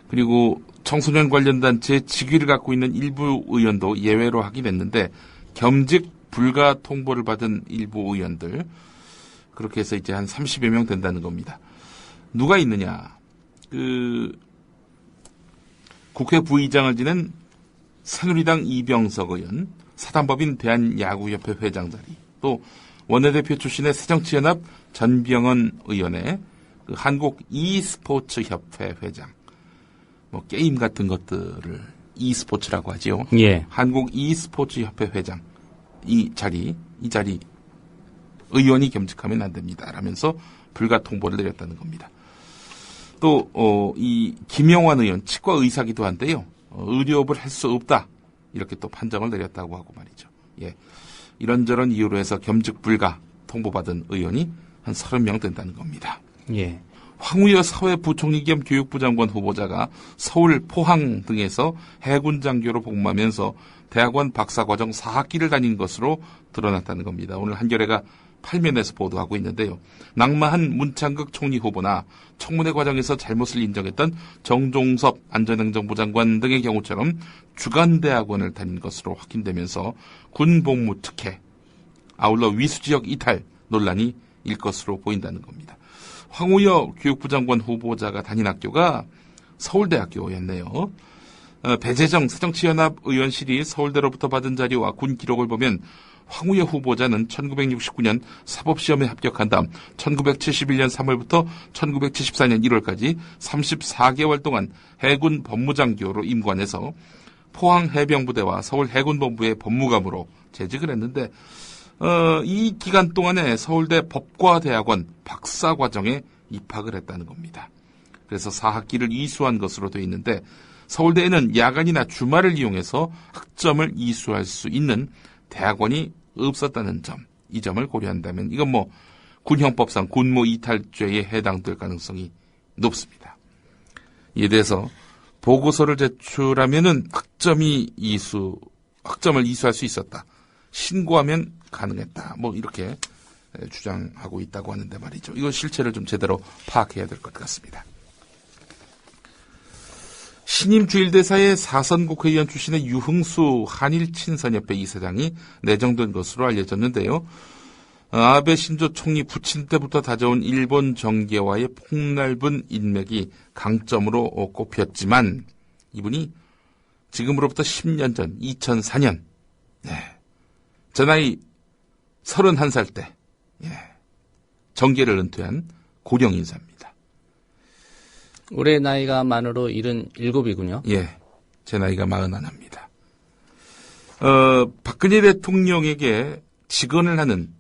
그리고 청소년 관련 단체 직위를 갖고 있는 일부 의원도 예외로 하긴 했는데 겸직 불가 통보를 받은 일부 의원들 그렇게 해서 이제 한 30여 명 된다는 겁니다. 누가 있느냐? 국회 부의장을 지낸 새누리당 이병석 의원, 사단법인 대한야구협회 회장 자리, 또 원내대표 출신의 새정치연합 전병헌 의원의 한국 e스포츠협회 회장, 뭐 게임 같은 것들을 e스포츠라고 하지요. 예. 한국 e스포츠협회 회장 이 자리 의원이 겸직하면 안 됩니다. 라면서 불가 통보를 내렸다는 겁니다. 또 이 김영환 의원 치과 의사기도 한데요. 의료업을 할 수 없다. 이렇게 또 판정을 내렸다고 하고 말이죠. 예. 이런저런 이유로 해서 겸직 불가 통보받은 의원이 한 30명 된다는 겁니다. 예. 황우여 사회부총리 겸 교육부 장관 후보자가 서울, 포항 등에서 해군 장교로 복무하면서 대학원 박사과정 4학기를 다닌 것으로 드러났다는 겁니다. 오늘 한겨레가 8면에서 보도하고 있는데요. 낙마한 문창극 총리 후보나 청문회 과정에서 잘못을 인정했던 정종섭 안전행정부 장관 등의 경우처럼 주간대학원을 다닌 것으로 확인되면서 군복무 특혜, 아울러 위수지역 이탈 논란이 일 것으로 보인다는 겁니다. 황우여 교육부 장관 후보자가 다닌 학교가 서울대학교였네요. 배재정 새정치연합 의원실이 서울대로부터 받은 자료와 군 기록을 보면 황우여 후보자는 1969년 사법시험에 합격한 다음 1971년 3월부터 1974년 1월까지 34개월 동안 해군 법무장교로 임관해서 포항해병부대와 서울해군본부의 법무감으로 재직을 했는데 이 기간 동안에 서울대 법과대학원 박사과정에 입학을 했다는 겁니다. 그래서 4학기를 이수한 것으로 되어 있는데 서울대에는 야간이나 주말을 이용해서 학점을 이수할 수 있는 대학원이 없었다는 점, 이 점을 고려한다면 이건 뭐 군형법상 군무 이탈죄에 해당될 가능성이 높습니다. 이에 대해서 보고서를 제출하면은 학점을 이수할 수 있었다. 신고하면 가능했다. 뭐 이렇게 주장하고 있다고 하는데 말이죠. 이거 실체를 좀 제대로 파악해야 될 것 같습니다. 신임주일대사의 사선 국회의원 출신의 유흥수 한일친선협회 이사장이 내정된 것으로 알려졌는데요. 아베 신조 총리 부친 때부터 다져온 일본 정계와의 폭넓은 인맥이 강점으로 꼽혔지만 이분이 지금으로부터 10년 전 2004년 제 나이 31살 때 정계를 은퇴한 고령 인사입니다. 올해 나이가 만으로 77이군요. 예, 제 나이가 41입니다. 박근혜 대통령에게 직언을 하는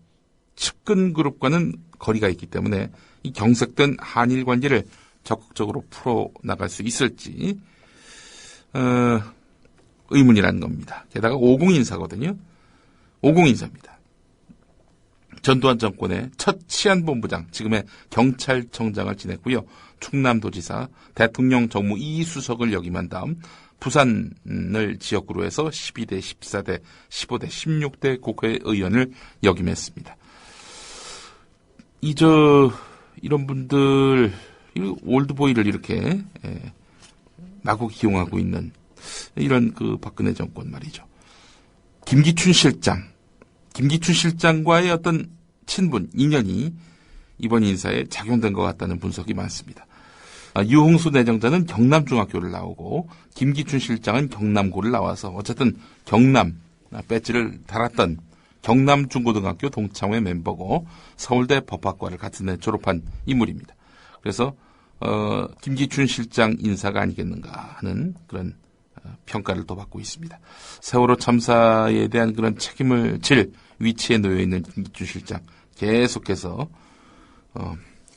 측근그룹과는 거리가 있기 때문에 이 경색된 한일 관계를 적극적으로 풀어나갈 수 있을지 의문이라는 겁니다. 게다가 50인사거든요. 50인사입니다. 전두환 정권의 첫 치안본부장, 지금의 경찰청장을 지냈고요. 충남도지사, 대통령 정무 2수석을 역임한 다음 부산을 지역구로 해서 12대, 14대, 15대, 16대 국회의원을 역임했습니다. 이런 분들, 올드보이를 이렇게 마구 기용하고 있는 이런 그 박근혜 정권 말이죠. 김기춘 실장과의 어떤 친분, 인연이 이번 인사에 작용된 것 같다는 분석이 많습니다. 유홍수 내정자는 경남중학교를 나오고 김기춘 실장은 경남고를 나와서 어쨌든 경남 배지를 달았던 경남중고등학교 동창회 멤버고 서울대 법학과를 같은 해 졸업한 인물입니다. 그래서 김기춘 실장 인사가 아니겠는가 하는 그런 평가를 또 받고 있습니다. 세월호 참사에 대한 그런 책임을 질 위치에 놓여 있는 김기춘 실장 계속해서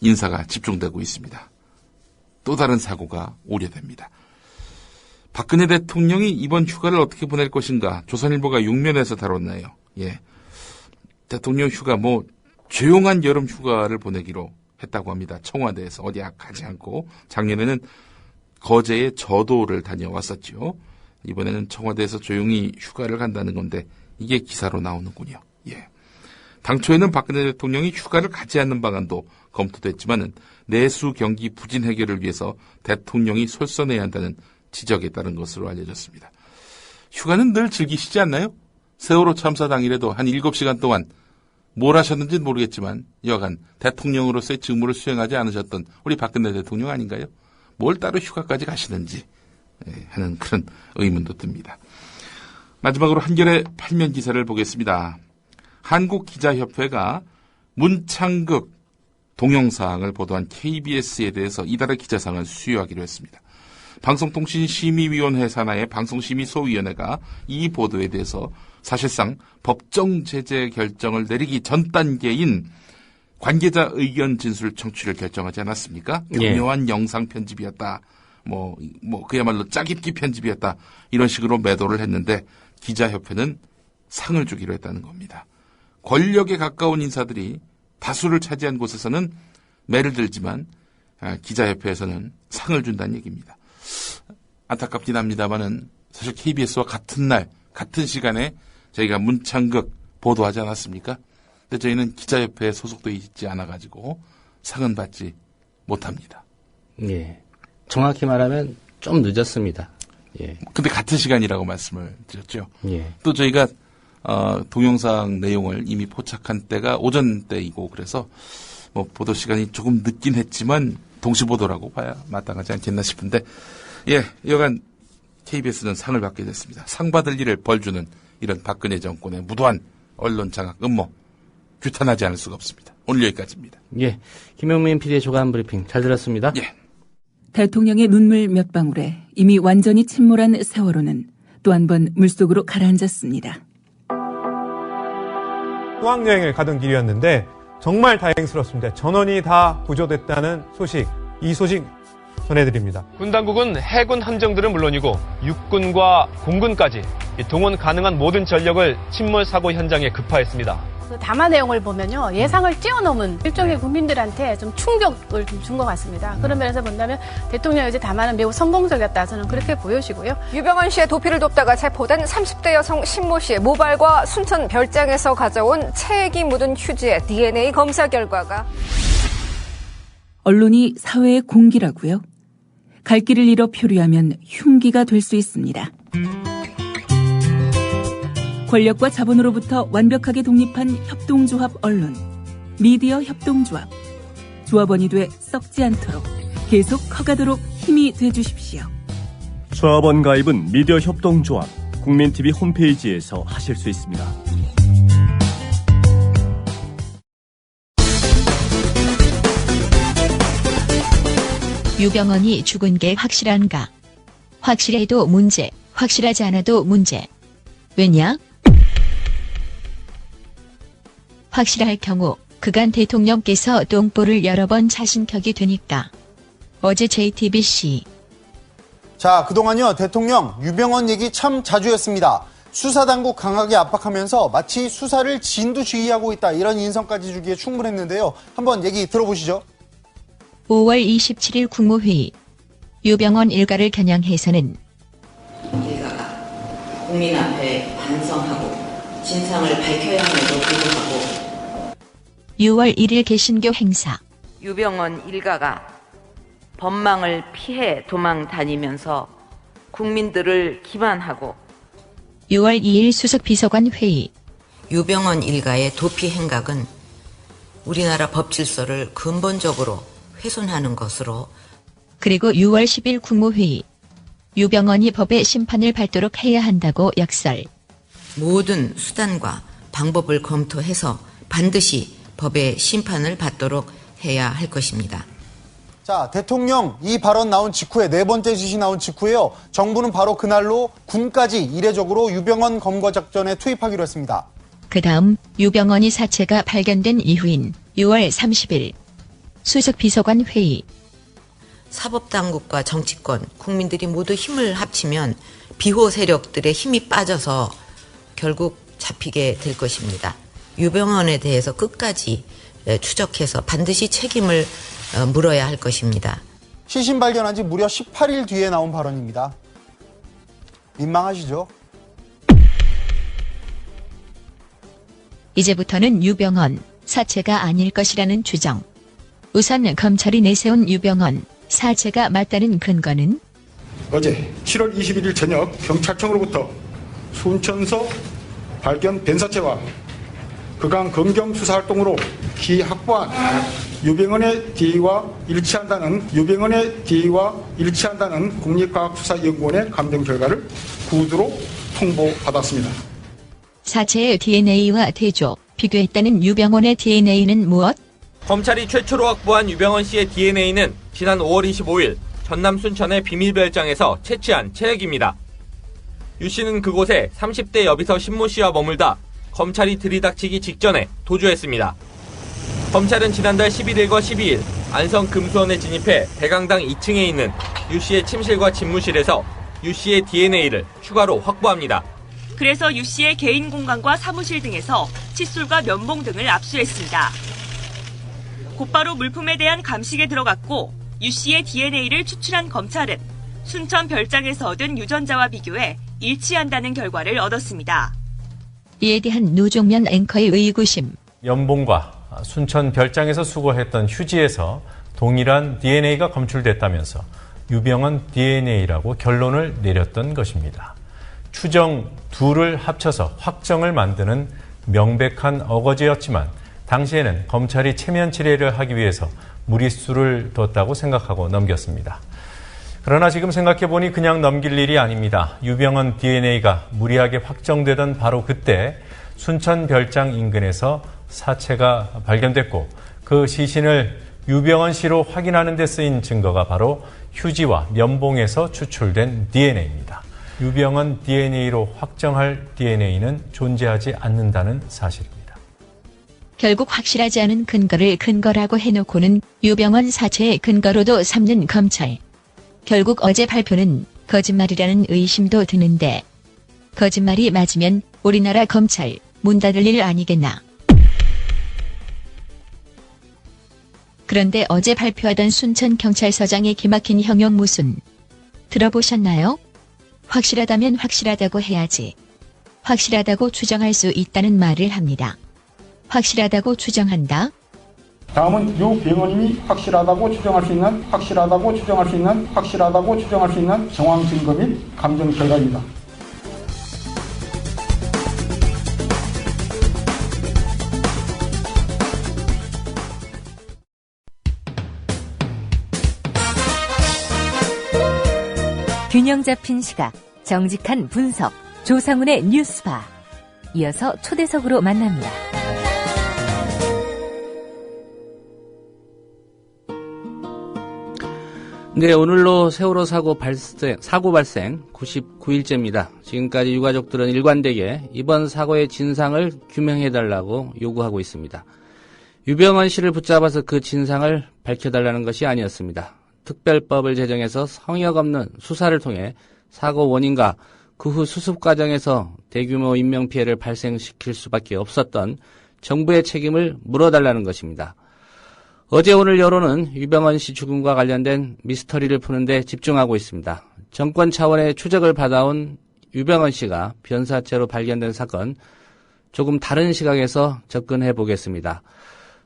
인사가 집중되고 있습니다. 또 다른 사고가 우려됩니다. 박근혜 대통령이 이번 휴가를 어떻게 보낼 것인가 조선일보가 6면에서 다뤘나요? 예, 대통령 휴가 조용한 여름 휴가를 보내기로 했다고 합니다. 청와대에서 어디 가지 않고 작년에는 거제에 저도를 다녀왔었죠. 이번에는 청와대에서 조용히 휴가를 간다는 건데 이게 기사로 나오는군요. 예. 당초에는 박근혜 대통령이 휴가를 가지 않는 방안도 검토됐지만은 내수 경기 부진 해결을 위해서 대통령이 솔선해야 한다는 지적에 따른 것으로 알려졌습니다. 휴가는 늘 즐기시지 않나요? 세월호 참사 당일에도 한 7시간 동안 뭘 하셨는지는 모르겠지만 여간 대통령으로서의 직무를 수행하지 않으셨던 우리 박근혜 대통령 아닌가요? 뭘 따로 휴가까지 가시는지 하는 그런 의문도 듭니다. 마지막으로 한겨레 8면 기사를 보겠습니다. 한국기자협회가 문창극 동영상을 보도한 KBS에 대해서 이달의 기자상을 수여하기로 했습니다. 방송통신심의위원회 산하의 방송심의소위원회가 이 보도에 대해서 사실상 법정 제재 결정을 내리기 전 단계인 관계자 의견 진술 청취를 결정하지 않았습니까? 교묘한 영상 편집이었다. 그야말로 짜깁기 편집이었다. 이런 식으로 매도를 했는데 기자협회는 상을 주기로 했다는 겁니다. 권력에 가까운 인사들이 다수를 차지한 곳에서는 매를 들지만 기자협회에서는 상을 준다는 얘기입니다. 안타깝긴 합니다만은 사실 KBS와 같은 날 같은 시간에 저희가 문창극 보도하지 않았습니까? 근데 저희는 기자협회에 소속돼 있지 않아가지고 상은 받지 못합니다. 예, 정확히 말하면 좀 늦었습니다. 예. 근데 같은 시간이라고 말씀을 드렸죠. 예. 또 저희가 동영상 내용을 이미 포착한 때가 오전 때이고 그래서 뭐 보도 시간이 조금 늦긴 했지만 동시 보도라고 봐야 마땅하지 않겠나 싶은데 예, 여간 KBS는 상을 받게 됐습니다. 상 받을 일을 벌주는 이런 박근혜 정권의 무도한 언론 장악 음모 규탄하지 않을 수가 없습니다. 오늘 여기까지입니다. 예, 김용민 PD의 조간 브리핑 잘 들었습니다. 예. 대통령의 눈물 몇 방울에 이미 완전히 침몰한 세월호는 또 한 번 물속으로 가라앉았습니다. 수학여행을 가던 길이었는데 정말 다행스럽습니다. 전원이 다 구조됐다는 소식, 이 소식 전해드립니다. 군 당국은 해군 함정들은 물론이고 육군과 공군까지 동원 가능한 모든 전력을 침몰 사고 현장에 급파했습니다. 그 담화 내용을 보면요, 예상을 뛰어넘은 일종의 국민들한테 좀 충격을 좀 준 것 같습니다. 그런 면에서 본다면 대통령의 이제 담화는 매우 성공적이었다, 저는 그렇게 보여지고요. 유병헌 씨의 도피를 돕다가 체포된 30대 여성 신모 씨의 모발과 순천 별장에서 가져온 체액이 묻은 휴지의 DNA 검사 결과가 언론이 사회의 공기라고요? 갈 길을 잃어 표류하면 흉기가 될 수 있습니다. 권력과 자본으로부터 완벽하게 독립한 협동조합 언론, 미디어 협동조합. 조합원이 돼 썩지 않도록 계속 커가도록 힘이 돼주십시오. 조합원 가입은 미디어 협동조합 국민TV 홈페이지에서 하실 수 있습니다. 유병헌이 죽은 게 확실한가? 확실해도 문제, 확실하지 않아도 문제. 왜냐? 확실할 경우 그간 대통령께서 똥볼을 여러 번 자신격이 되니까. 어제 JTBC. 자, 그동안요 대통령 유병헌 얘기 참 자주 했습니다. 수사당국 강하게 압박하면서 마치 수사를 진두지휘하고 있다, 이런 인성까지 주기에 충분했는데요. 한번 얘기 들어보시죠. 5월 27일 국무회의. 유병헌 일가를 겨냥해서는 일가가 국민 앞에 반성하고 진상을 밝혀야 함에도 불구하고 6월 1일 개신교 행사. 유병헌 일가가 법망을 피해 도망 다니면서 국민들을 기만하고 6월 2일 수석비서관 회의. 유병헌 일가의 도피 행각은 우리나라 법 질서를 근본적으로 훼손하는 것으로. 그리고 6월 10일 국무회의. 유병헌이 법의 심판을 받도록 해야 한다고 역설. 모든 수단과 방법을 검토해서 반드시 법의 심판을 받도록 해야 할 것입니다. 자, 대통령 이 발언 나온 직후에, 네 번째 지시 나온 직후에요, 정부는 바로 그날로 군까지 이례적으로 유병헌 검거작전에 투입하기로 했습니다. 그 다음 유병헌이 사체가 발견된 이후인 6월 30일 수석비서관 회의. 사법당국과 정치권, 국민들이 모두 힘을 합치면 비호 세력들의 힘이 빠져서 결국 잡히게 될 것입니다. 유병헌에 대해서 끝까지 추적해서 반드시 책임을 물어야 할 것입니다. 시신 발견한 지 무려 18일 뒤에 나온 발언입니다. 민망하시죠? 이제부터는 유병헌 사체가 아닐 것이라는 주장. 우선 검찰이 내세운 유병헌 사체가 맞다는 근거는 어제 7월 21일 저녁 경찰청으로부터 순천서 발견 변사체와 그간 검경 수사활동으로 기확보한 유병헌의 DNA와 일치한다는 국립과학수사연구원의 감정 결과를 구두로 통보받았습니다. 사체의 DNA와 대조, 비교했다는 유병헌의 DNA는 무엇? 검찰이 최초로 확보한 유병헌 씨의 DNA는 지난 5월 25일 전남 순천의 비밀별장에서 채취한 체액입니다. 유 씨는 그곳에 30대 여비서 신모 씨와 머물다 검찰이 들이닥치기 직전에 도주했습니다. 검찰은 지난달 11일과 12일 안성 금수원에 진입해 대강당 2층에 있는 유 씨의 침실과 집무실에서 유 씨의 DNA를 추가로 확보합니다. 그래서 유 씨의 개인 공간과 사무실 등에서 칫솔과 면봉 등을 압수했습니다. 곧바로 물품에 대한 감식에 들어갔고 유 씨의 DNA를 추출한 검찰은 순천 별장에서 얻은 유전자와 비교해 일치한다는 결과를 얻었습니다. 이에 대한 노종면 앵커의 의구심. 연봉과 순천 별장에서 수거했던 휴지에서 동일한 DNA가 검출됐다면서 유병헌 DNA라고 결론을 내렸던 것입니다. 추정 둘을 합쳐서 확정을 만드는 명백한 어거지였지만 당시에는 검찰이 체면 처리를 하기 위해서 무리수를 뒀다고 생각하고 넘겼습니다. 그러나 지금 생각해보니 그냥 넘길 일이 아닙니다. 유병헌 DNA가 무리하게 확정되던 바로 그때 순천 별장 인근에서 사체가 발견됐고 그 시신을 유병헌 씨로 확인하는 데 쓰인 증거가 바로 휴지와 면봉에서 추출된 DNA입니다. 유병헌 DNA로 확정할 DNA는 존재하지 않는다는 사실입니다. 결국 확실하지 않은 근거를 근거라고 해놓고는 유병헌 사체의 근거로도 삼는 검찰. 결국 어제 발표는 거짓말이라는 의심도 드는데 거짓말이 맞으면 우리나라 검찰 문 닫을 일 아니겠나. 그런데 어제 발표하던 순천경찰서장의 기막힌 형용 모순 들어보셨나요? 확실하다면 확실하다고 해야지. 확실하다고 추정할 수 있다는 말을 합니다. 확실하다고 추정한다? 다음은 유병헌님이 확실하다고 추정할 수 있는 정황 증거 및 감정 결과입니다. 균형 잡힌 시각, 정직한 분석, 조상훈의 뉴스바. 이어서 초대석으로 만납니다. 네, 오늘로 세월호 사고 발생 99일째입니다. 지금까지 유가족들은 일관되게 이번 사고의 진상을 규명해달라고 요구하고 있습니다. 유병헌 씨를 붙잡아서 그 진상을 밝혀달라는 것이 아니었습니다. 특별법을 제정해서 성역 없는 수사를 통해 사고 원인과 그 후 수습 과정에서 대규모 인명피해를 발생시킬 수밖에 없었던 정부의 책임을 물어달라는 것입니다. 어제 오늘 여론은 유병헌 씨 죽음과 관련된 미스터리를 푸는 데 집중하고 있습니다. 정권 차원의 추적을 받아온 유병헌 씨가 변사체로 발견된 사건, 조금 다른 시각에서 접근해 보겠습니다.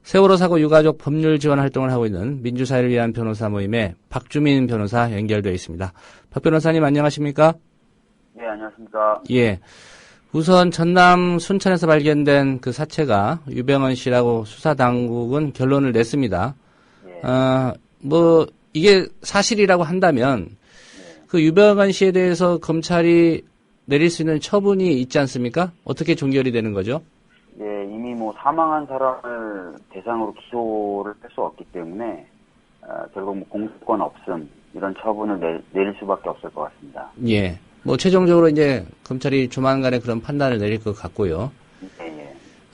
세월호 사고 유가족 법률 지원 활동을 하고 있는 민주사회를 위한 변호사 모임의 박주민 변호사 연결되어 있습니다. 박 변호사님 안녕하십니까? 네, 안녕하십니까? 예. 우선 전남 순천에서 발견된 그 사체가 유병헌 씨라고 수사당국은 결론을 냈습니다. 이게 사실이라고 한다면 그 유병헌 씨에 대해서 검찰이 내릴 수 있는 처분이 있지 않습니까? 어떻게 종결이 되는 거죠? 예, 이미 사망한 사람을 대상으로 기소를 할 수 없기 때문에 결국 공소권 없음 이런 처분을 내릴 수밖에 없을 것 같습니다. 예. 최종적으로 이제 검찰이 조만간에 그런 판단을 내릴 것 같고요.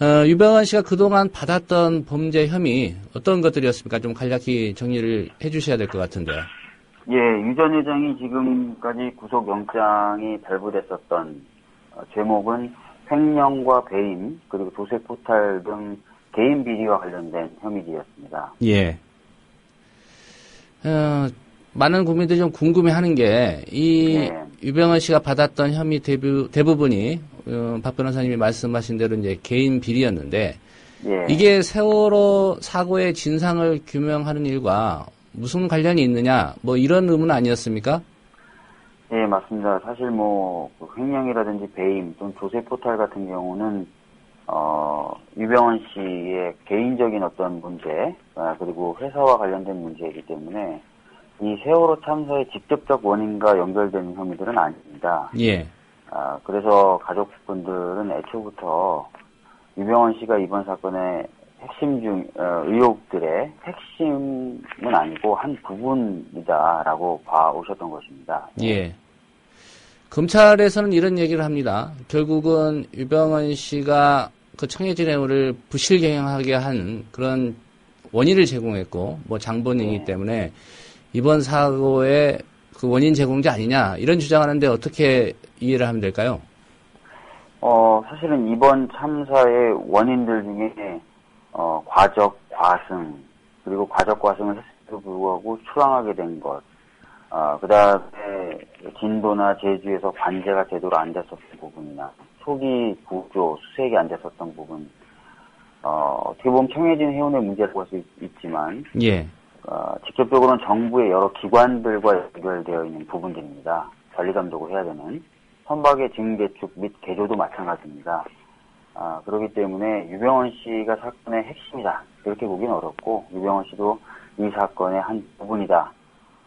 유병헌 씨가 그동안 받았던 범죄 혐의 어떤 것들이었습니까? 좀 간략히 정리를 해 주셔야 될 것 같은데요. 예, 유 전 회장이 지금까지 구속영장이 발부됐었던 제목은 횡령과 배임, 그리고 조세 포탈 등 개인 비리와 관련된 혐의들이었습니다. 예. 많은 국민들이 좀 궁금해하는 게 유병헌 씨가 받았던 혐의 대부분이 박 변호사님이 말씀하신 대로 이제 개인 비리였는데 이게 세월호 사고의 진상을 규명하는 일과 무슨 관련이 있느냐 이런 의문 아니었습니까? 예, 맞습니다. 사실 횡령이라든지 배임 또는 조세 포탈 같은 경우는 유병헌 씨의 개인적인 어떤 문제 그리고 회사와 관련된 문제이기 때문에 이 세월호 참사의 직접적 원인과 연결되는 혐의들은 아닙니다. 예. 그래서 가족분들은 애초부터 유병헌 씨가 이번 사건의 의혹들의 핵심은 아니고 한 부분이다라고 봐오셨던 것입니다. 예. 검찰에서는 이런 얘기를 합니다. 결국은 유병헌 씨가 그 청해진 해우를 부실경영하게 한 그런 원인을 제공했고, 장본인이기 때문에 이번 사고의 그 원인 제공자 아니냐 이런 주장하는데 어떻게 이해를 하면 될까요? 사실은 이번 참사의 원인들 중에 과적, 과승, 그리고 과적, 과승을 했음에도 불구하고 출항하게 된 것, 그 다음에 진도나 제주에서 관제가 제대로 안 됐었던 부분이나 초기 구조, 수색이 안 됐었던 부분, 어떻게 보면 청해진 해운의 문제라고 할 수 있지만, 예. 직접적으로는 정부의 여러 기관들과 연결되어 있는 부분들입니다. 관리감독을 해야 되는. 선박의 증개축 및 개조도 마찬가지입니다. 그렇기 때문에 유병헌 씨가 사건의 핵심이다. 이렇게 보기는 어렵고, 유병헌 씨도 이 사건의 한 부분이다.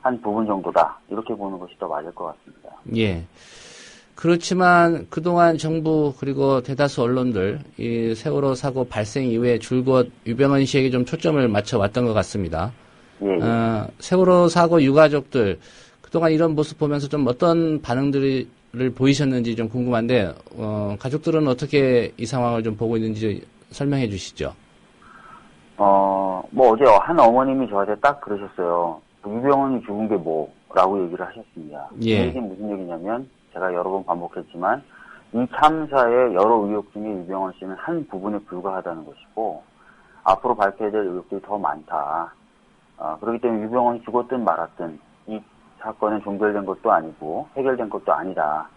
한 부분 정도다. 이렇게 보는 것이 더 맞을 것 같습니다. 예. 그렇지만 그동안 정부 그리고 대다수 언론들 이 세월호 사고 발생 이후에 줄곧 유병헌 씨에게 좀 초점을 맞춰왔던 것 같습니다. 예. 세월호 사고 유가족들 그동안 이런 모습 보면서 좀 어떤 반응들을 보이셨는지 좀 궁금한데 가족들은 어떻게 이 상황을 좀 보고 있는지 설명해 주시죠. 어제 한 어머님이 저한테 딱 그러셨어요. 유병헌이 죽은 게 뭐라고 얘기를 하셨습니다. 예. 이게 무슨 얘기냐면 제가 여러 번 반복했지만 이 참사의 여러 의혹 중에 유병헌 씨는 한 부분에 불과하다는 것이고 앞으로 밝혀야 될 의혹들이 더 많다. 그렇기 때문에 유병헌이 죽었든 말았든 이 사건은 종결된 것도 아니고 해결된 것도 아니다.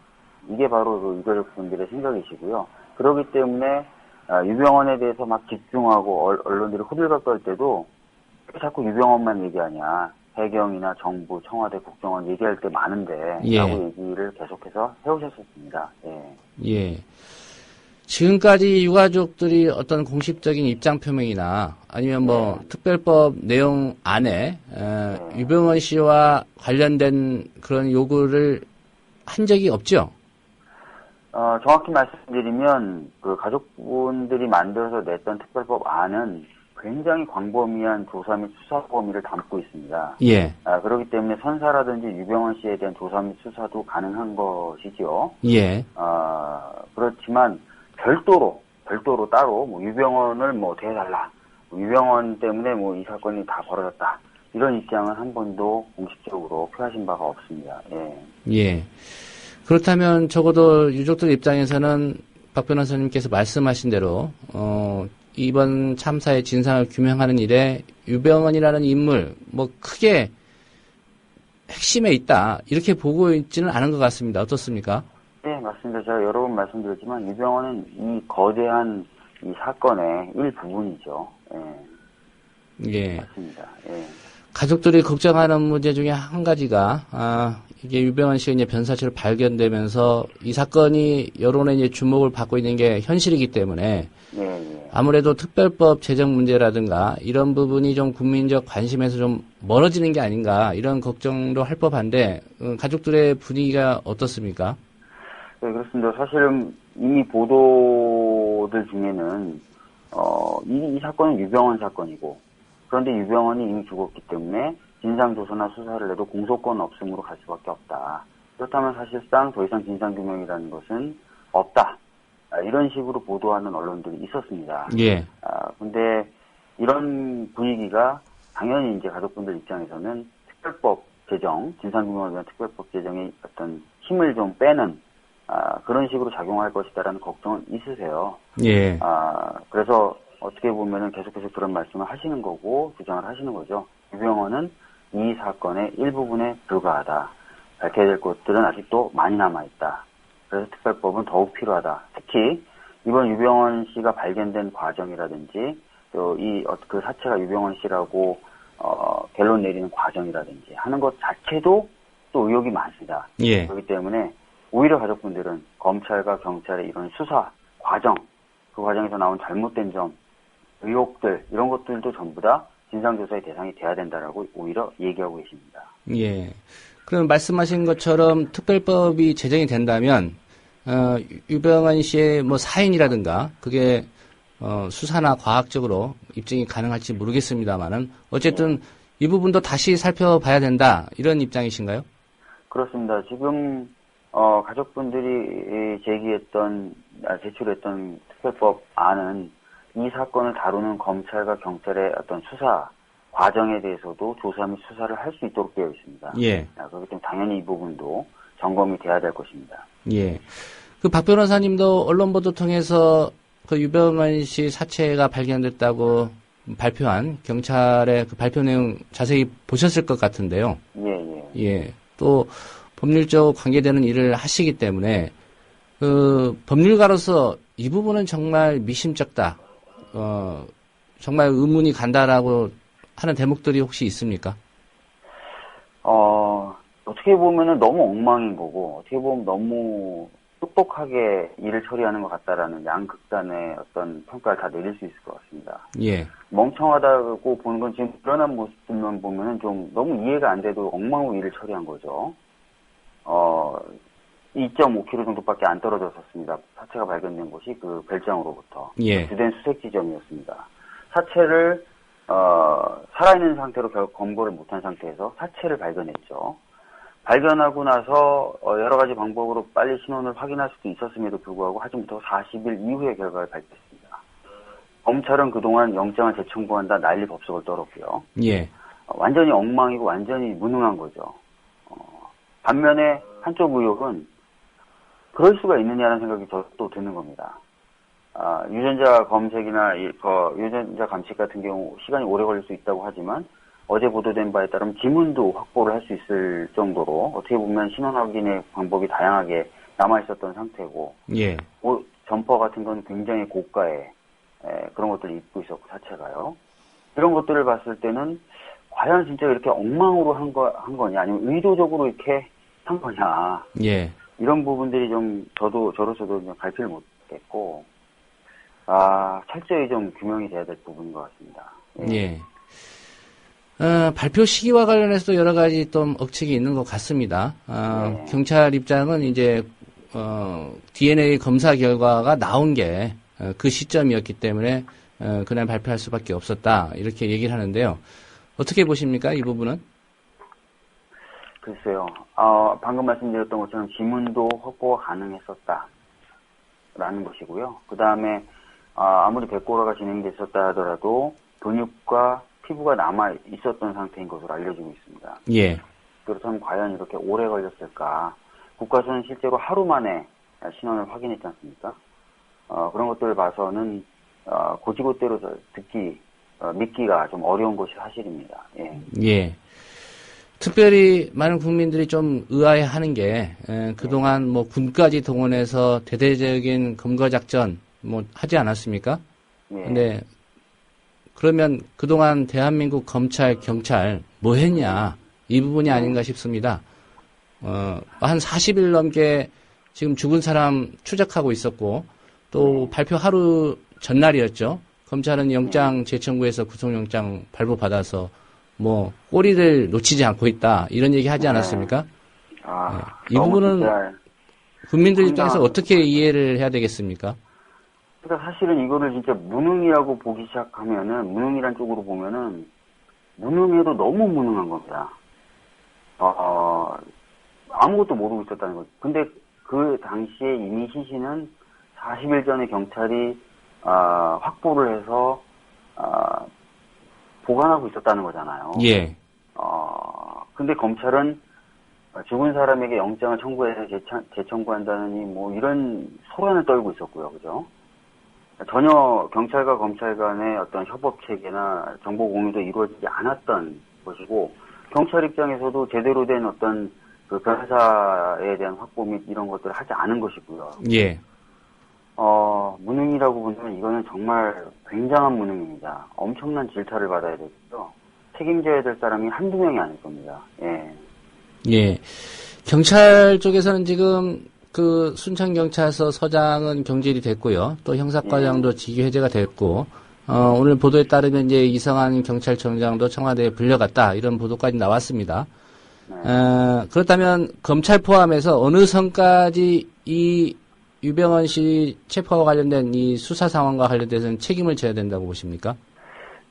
이게 바로 그 유가족 분들의 생각이시고요. 그렇기 때문에 유병헌에 대해서 막 집중하고 언론들이 호들갑 떨 때도 왜 자꾸 유병헌만 얘기하냐. 해경이나 정부, 청와대, 국정원 얘기할 때 많은데 예. 라고 얘기를 계속해서 해오셨었습니다. 예. 예. 지금까지 유가족들이 어떤 공식적인 입장 표명이나 아니면 특별법 내용 안에 유병헌 씨와 관련된 그런 요구를 한 적이 없죠? 정확히 말씀드리면 그 가족분들이 만들어서 냈던 특별법 안은 굉장히 광범위한 조사 및 수사 범위를 담고 있습니다. 예. 그렇기 때문에 선사라든지 유병헌 씨에 대한 조사 및 수사도 가능한 것이죠. 예. 그렇지만 별도로 따로 유병헌을 대해달라. 유병헌 때문에 이 사건이 다 벌어졌다. 이런 입장은 한 번도 공식적으로 표하신 바가 없습니다. 예. 예. 그렇다면 적어도 유족들 입장에서는 박 변호사님께서 말씀하신 대로 이번 참사의 진상을 규명하는 일에 유병헌이라는 인물 크게 핵심에 있다 이렇게 보고 있지는 않은 것 같습니다. 어떻습니까? 네, 맞습니다. 제가 여러 번 말씀드렸지만 유병헌은 이 거대한 이 사건의 일부분이죠. 예. 예. 맞습니다. 예. 가족들이 걱정하는 문제 중에 한 가지가 이게 유병헌 씨가 이제 변사체로 발견되면서 이 사건이 여론의 이제 주목을 받고 있는 게 현실이기 때문에 아무래도 특별법 제정 문제라든가 이런 부분이 좀 국민적 관심에서 좀 멀어지는 게 아닌가 이런 걱정도 할 법한데 가족들의 분위기가 어떻습니까? 네, 그렇습니다. 사실은 이미 보도들 중에는 이 사건은 유병헌 사건이고 그런데 유병헌이 이미 죽었기 때문에 진상조사나 수사를 해도 공소권 없음으로 갈 수밖에 없다. 그렇다면 사실상 더 이상 진상규명이라는 것은 없다. 이런 식으로 보도하는 언론들이 있었습니다. 예. 근데 이런 분위기가 당연히 이제 가족분들 입장에서는 특별법 제정, 진상규명을 위한 특별법 제정의 어떤 힘을 좀 빼는 그런 식으로 작용할 것이다라는 걱정은 있으세요. 예. 그래서 어떻게 보면은 계속해서 그런 말씀을 하시는 거고 주장을 하시는 거죠. 유병헌은 이 사건의 일부분에 불과하다. 밝혀야 될 것들은 아직도 많이 남아있다. 그래서 특별법은 더욱 필요하다. 특히 이번 유병헌 씨가 발견된 과정이라든지 또 그 사체가 유병헌 씨라고 결론 내리는 과정이라든지 하는 것 자체도 또 의혹이 많습니다. 예. 그렇기 때문에 오히려 가족분들은 검찰과 경찰의 이런 수사 과정, 그 과정에서 나온 잘못된 점, 의혹들 이런 것들도 전부 다 진상조사의 대상이 돼야 된다라고 오히려 얘기하고 계십니다. 예. 그럼 말씀하신 것처럼 특별법이 제정이 된다면 유병헌 씨의 사인이라든가 그게 수사나 과학적으로 입증이 가능할지 모르겠습니다만은 어쨌든 이 부분도 다시 살펴봐야 된다 이런 입장이신가요? 그렇습니다. 지금 가족분들이 제출했던 특별법 안은 이 사건을 다루는 검찰과 경찰의 어떤 수사 과정에 대해서도 조사 및 수사를 할 수 있도록 되어 있습니다. 예. 그렇기 때문에 당연히 이 부분도 점검이 돼야 될 것입니다. 예. 그 박 변호사님도 언론 보도 통해서 그 유병헌 씨 사체가 발견됐다고 발표한 경찰의 그 발표 내용 자세히 보셨을 것 같은데요. 예. 또 법률적 관계되는 일을 하시기 때문에 그 법률가로서 이 부분은 정말 미심쩍다. 정말 의문이 간다라고 하는 대목들이 혹시 있습니까? 어떻게 보면은 너무 엉망인 거고, 어떻게 보면 너무 똑똑하게 일을 처리하는 것 같다라는 양극단의 어떤 평가를 다 내릴 수 있을 것 같습니다. 예. 멍청하다고 보는 건 지금 드러난 모습들만 보면은 좀 너무 이해가 안 돼도 엉망으로 일을 처리한 거죠. 2.5km 정도밖에 안 떨어졌었습니다. 사체가 발견된 곳이 그 별장으로부터. 예. 주된 수색 지점이었습니다. 사체를, 살아있는 상태로 결국 검거를 못한 상태에서 사체를 발견했죠. 발견하고 나서 여러 가지 방법으로 빨리 신원을 확인할 수도 있었음에도 불구하고 하지 못하고 40일 이후의 결과를 발표했습니다. 검찰은 그동안 영장을 재청구한다 난리 법석을 떨었고요. 예. 완전히 엉망이고 완전히 무능한 거죠. 반면에 한쪽 의혹은 그럴 수가 있느냐는 생각이 또 드는 겁니다. 유전자 검색이나 유전자 감식 같은 경우 시간이 오래 걸릴 수 있다고 하지만 어제 보도된 바에 따르면 지문도 확보를 할 수 있을 정도로 어떻게 보면 신원 확인의 방법이 다양하게 남아있었던 상태고, 예. 점퍼 같은 건 굉장히 고가의 그런 것들을 입고 있었고 사체가요. 이런 것들을 봤을 때는 과연 진짜 이렇게 엉망으로 한 거냐, 아니면 의도적으로 이렇게 한 거냐. 예. 이런 부분들이 좀 저로서도 좀 갈피를 못했고, 철저히 좀 규명이 돼야 될 부분인 것 같습니다. 예. 발표 시기와 관련해서도 여러 가지 좀 억측이 있는 것 같습니다. 경찰 입장은 이제, DNA 검사 결과가 나온 게, 그 시점이었기 때문에, 그날 발표할 수밖에 없었다. 이렇게 얘기를 하는데요. 어떻게 보십니까, 이 부분은? 글쎄요. 방금 말씀드렸던 것처럼 지문도 확보가 가능했었다. 라는 것이고요. 그 다음에, 아무리 백고라가 진행됐었다 하더라도, 근육과 피부가 남아 있었던 상태인 것으로 알려지고 있습니다. 예. 그렇다면 과연 이렇게 오래 걸렸을까? 국가수는 실제로 하루 만에 신원을 확인했지 않습니까? 그런 것들을 봐서는 고지고대로 믿기가 좀 어려운 것이 사실입니다. 예. 예. 특별히 많은 국민들이 좀 의아해하는 게 그동안 뭐 군까지 동원해서 대대적인 검거 작전 뭐 하지 않았습니까? 예. 근데 그러면 그동안 대한민국 검찰, 경찰 뭐 했냐? 이 부분이 아닌가 싶습니다. 한 40일 넘게 지금 죽은 사람 추적하고 있었고 또 발표 하루 전날이었죠. 검찰은 영장 재청구해서 구속영장 발부받아서 뭐 꼬리를 놓치지 않고 있다. 이런 얘기 하지 않았습니까? 이 부분은 국민들 입장에서 어떻게 이해를 해야 되겠습니까? 그러니까 사실은 이거를 진짜 무능이라고 보기 시작하면은, 무능이란 쪽으로 보면은, 무능해도 너무 무능한 겁니다. 아무것도 모르고 있었다는 거죠. 근데 그 당시에 이미 시신은 40일 전에 경찰이, 확보를 해서, 보관하고 있었다는 거잖아요. 예. 근데 검찰은 죽은 사람에게 영장을 청구해서 재청구한다느니 뭐 이런 소란을 떨고 있었고요. 그죠? 전혀 경찰과 검찰 간의 어떤 협업 체계나 정보 공유도 이루어지지 않았던 것이고, 경찰 입장에서도 제대로 된 어떤 그 변사에 대한 확보 및 이런 것들을 하지 않은 것이고요. 예. 무능이라고 보면 이거는 정말 굉장한 무능입니다. 엄청난 질타를 받아야 되고요. 책임져야 될 사람이 한두 명이 아닐 겁니다. 예. 예. 경찰 쪽에서는 지금 그 순천경찰서 서장은 경질이 됐고요. 또 형사과장도 직위 해제가 됐고, 오늘 보도에 따르면 이제 이성한 경찰청장도 청와대에 불려갔다. 이런 보도까지 나왔습니다. 그렇다면 검찰 포함해서 어느 선까지 이 유병헌 씨 체포와 관련된 이 수사 상황과 관련돼서는 책임을 져야 된다고 보십니까?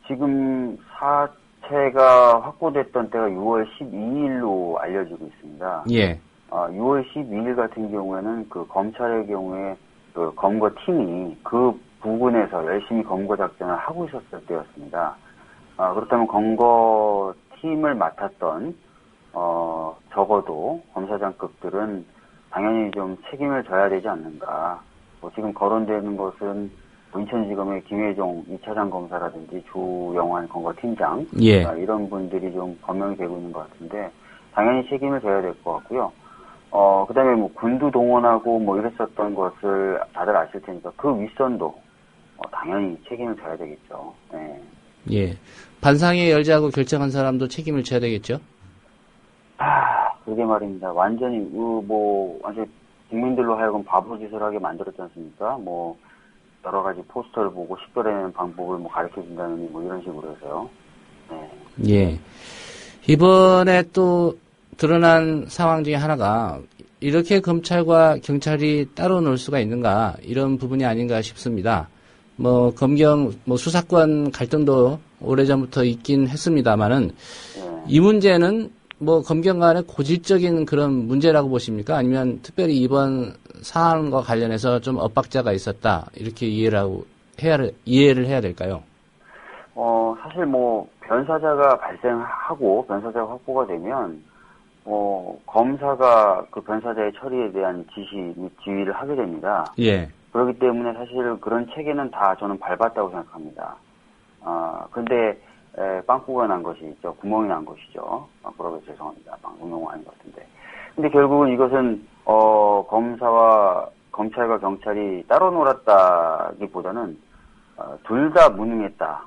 지금 사체가 확보됐던 때가 6월 12일로 알려지고 있습니다. 예. 6월 12일 같은 경우에는 그 검찰의 경우에 그 검거팀이 그 부근에서 열심히 검거 작전을 하고 있었을 때였습니다. 그렇다면 검거팀을 맡았던 적어도 검사장급들은 당연히 좀 책임을 져야 되지 않는가. 뭐 지금 거론되는 것은 인천지검의 김혜종 2차장 검사라든지 조영환 검거팀장 예. 이런 분들이 좀 범용이 되고 있는 것 같은데 당연히 책임을 져야 될 것 같고요. 그다음에 뭐 군도 동원하고 뭐 이랬었던 것을 다들 아실 테니까 그 윗선도 당연히 책임을 져야 되겠죠. 네. 예. 반상회 열자고 결정한 사람도 책임을 져야 되겠죠? 그게 말입니다. 완전히 완전 국민들로 하여금 바보짓을 하게 만들었지 않습니까? 뭐 여러 가지 포스터를 보고 식별해내는 방법을 뭐 가르쳐 준다느니 뭐 이런 식으로 해서요. 네. 예. 이번에 또 드러난 상황 중에 하나가 이렇게 검찰과 경찰이 따로 놀 수가 있는가 이런 부분이 아닌가 싶습니다. 뭐 검경 수사권 갈등도 오래전부터 있긴 했습니다만은 이 문제는 뭐 검경 간의 고질적인 그런 문제라고 보십니까? 아니면 특별히 이번 사안과 관련해서 좀 엇박자가 있었다 이렇게 이해를 해야 될까요? 사실 뭐 변사자가 발생하고 변사자가 확보가 되면 검사가 그 변사자의 처리에 대한 지시 및 지휘를 하게 됩니다. 예. 그렇기 때문에 사실 그런 체계는 다 저는 밟았다고 생각합니다. 근데 빵꾸가 난 것이 있죠. 구멍이 난 것이죠. 그러게 죄송합니다. 방송용어 아닌 것 같은데. 근데 결국은 이것은 검찰과 경찰이 따로 놀았다기보다는 둘 다 무능했다.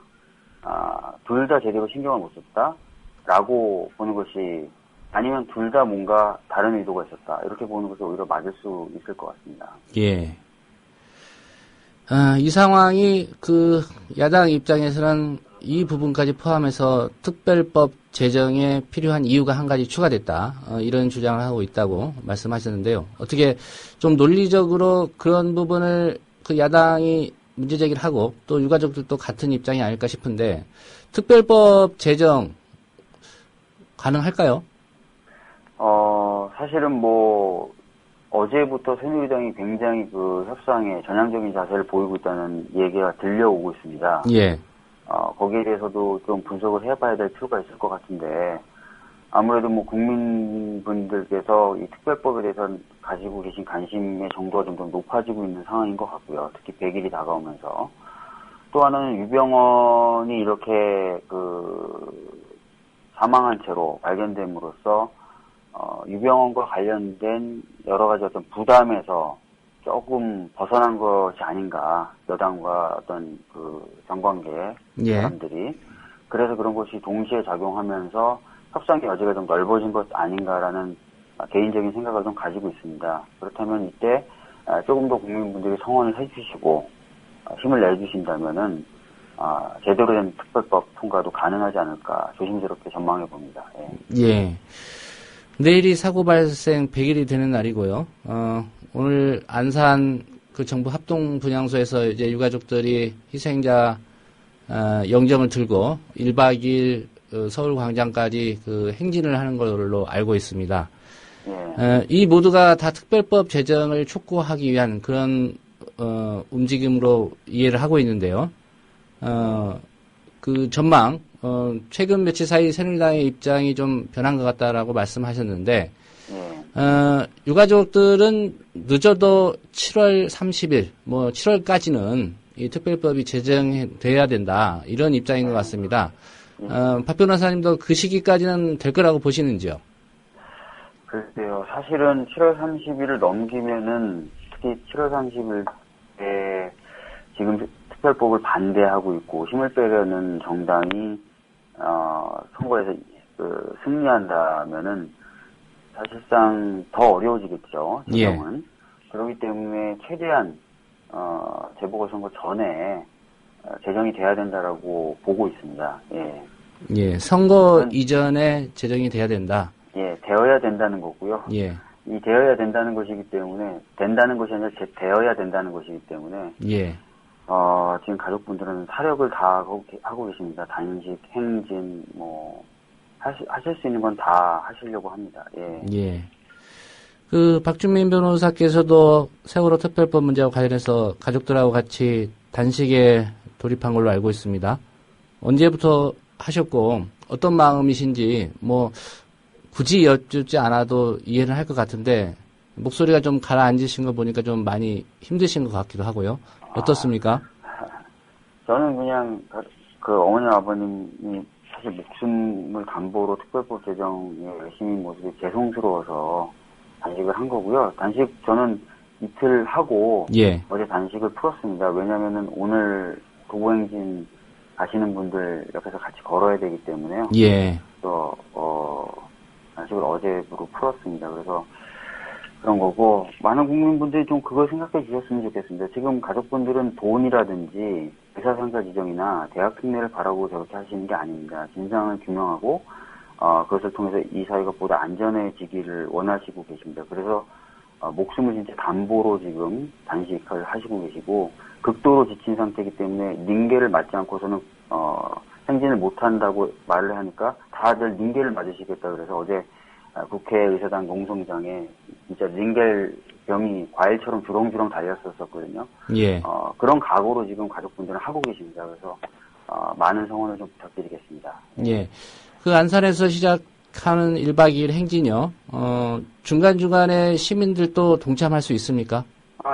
둘 다 제대로 신경을 못 썼다라고 보는 것이 아니면 둘 다 뭔가 다른 의도가 있었다. 이렇게 보는 것이 오히려 맞을 수 있을 것 같습니다. 예. 이 상황이 그 야당 입장에서는 이 부분까지 포함해서 특별법 제정에 필요한 이유가 한 가지 추가됐다. 이런 주장을 하고 있다고 말씀하셨는데요. 어떻게 좀 논리적으로 그런 부분을 그 야당이 문제 제기를 하고 또 유가족들도 같은 입장이 아닐까 싶은데 특별법 제정 가능할까요? 사실은 뭐 어제부터 새누리당이 굉장히 그 협상에 전향적인 자세를 보이고 있다는 얘기가 들려오고 있습니다. 예. 거기에 대해서도 좀 분석을 해봐야 될 필요가 있을 것 같은데 아무래도 뭐 국민분들께서 이 특별법에 대해서 가지고 계신 관심의 정도가 좀 더 높아지고 있는 상황인 것 같고요. 특히 100일이 다가오면서 또 하나는 유병헌이 이렇게 사망한 채로 발견됨으로써 유병헌과 관련된 여러 가지 어떤 부담에서 조금 벗어난 것이 아닌가, 여당과 어떤 정관계 사람들이. 그래서 그런 것이 동시에 작용하면서 협상의 여지가 좀 넓어진 것 아닌가라는 개인적인 생각을 좀 가지고 있습니다. 그렇다면 이때 조금 더 국민분들이 성원을 해주시고 힘을 내주신다면은 제대로 된 특별법 통과도 가능하지 않을까 조심스럽게 전망해 봅니다. 예. 예. 내일이 사고 발생 100일이 되는 날이고요. 오늘 안산 그 정부 합동 분향소에서 이제 유가족들이 희생자 영정을 들고 1박 2일 서울 광장까지 그 행진을 하는 걸로 알고 있습니다. 이 모두가 다 특별법 제정을 촉구하기 위한 그런 움직임으로 이해를 하고 있는데요. 그 전망 최근 며칠 사이 새누리당의 입장이 좀 변한 것 같다라고 말씀하셨는데 유가족들은 늦어도 7월 30일, 7월까지는 이 특별법이 제정돼야 된다 이런 입장인 것 같습니다. 박 변호사님도 그 시기까지는 될 거라고 보시는지요? 글쎄요. 사실은 7월 30일을 넘기면은 특히 7월 30일에 지금 특별법을 반대하고 있고 힘을 빼려는 정당이 선거에서 승리한다면은 사실상 더 어려워지겠죠. 지금은. 예. 그렇기 때문에 최대한 재보궐선거 전에 제정이 돼야 된다라고 보고 있습니다. 예. 예, 선거 이전에 제정이 돼야 된다. 예, 되어야 된다는 거고요. 예. 이 되어야 된다는 것이기 때문에 된다는 것이 아니라 되어야 된다는 것이기 때문에 예. 지금 가족분들은 사력을 다 하고 계십니다. 단식, 행진, 하실 수 있는 건 다 하시려고 합니다. 예. 예. 박준민 변호사께서도 세월호 특별법 문제와 관련해서 가족들하고 같이 단식에 돌입한 걸로 알고 있습니다. 언제부터 하셨고, 어떤 마음이신지, 굳이 여쭙지 않아도 이해를 할 것 같은데, 목소리가 좀 가라앉으신 거 보니까 좀 많이 힘드신 것 같기도 하고요. 어떻습니까? 저는 그냥 그 어머니 아버님이 사실 목숨을 담보로 특별법 제정에 열심히 모습이 죄송스러워서 단식을 한 거고요. 단식 저는 이틀 하고 예. 어제 단식을 풀었습니다. 왜냐면은 오늘 도보행진 가시는 분들 옆에서 같이 걸어야 되기 때문에요. 예. 그래서 단식을 어제부로 풀었습니다. 그래서 그런 거고 많은 국민분들이 좀 그걸 생각해 주셨으면 좋겠습니다. 지금 가족분들은 돈이라든지 의사상자 지정이나 대학 특례를 바라고 저렇게 하시는 게 아닙니다. 진상을 규명하고 그것을 통해서 이 사회가 보다 안전해지기를 원하시고 계십니다. 그래서 목숨을 진짜 담보로 지금 단식을 하시고 계시고 극도로 지친 상태이기 때문에 링겔을 맞지 않고서는 행진을 못한다고 말을 하니까 다들 링겔을 맞으시겠다 그래서 어제 국회의사당 농성장에 진짜 링겔 병이 과일처럼 주렁주렁 달렸었거든요. 예. 그런 각오로 지금 가족분들은 하고 계십니다. 그래서 많은 성원을 좀 부탁드리겠습니다. 예. 그 안산에서 시작하는 1박 2일 행진이요. 중간중간에 시민들도 동참할 수 있습니까?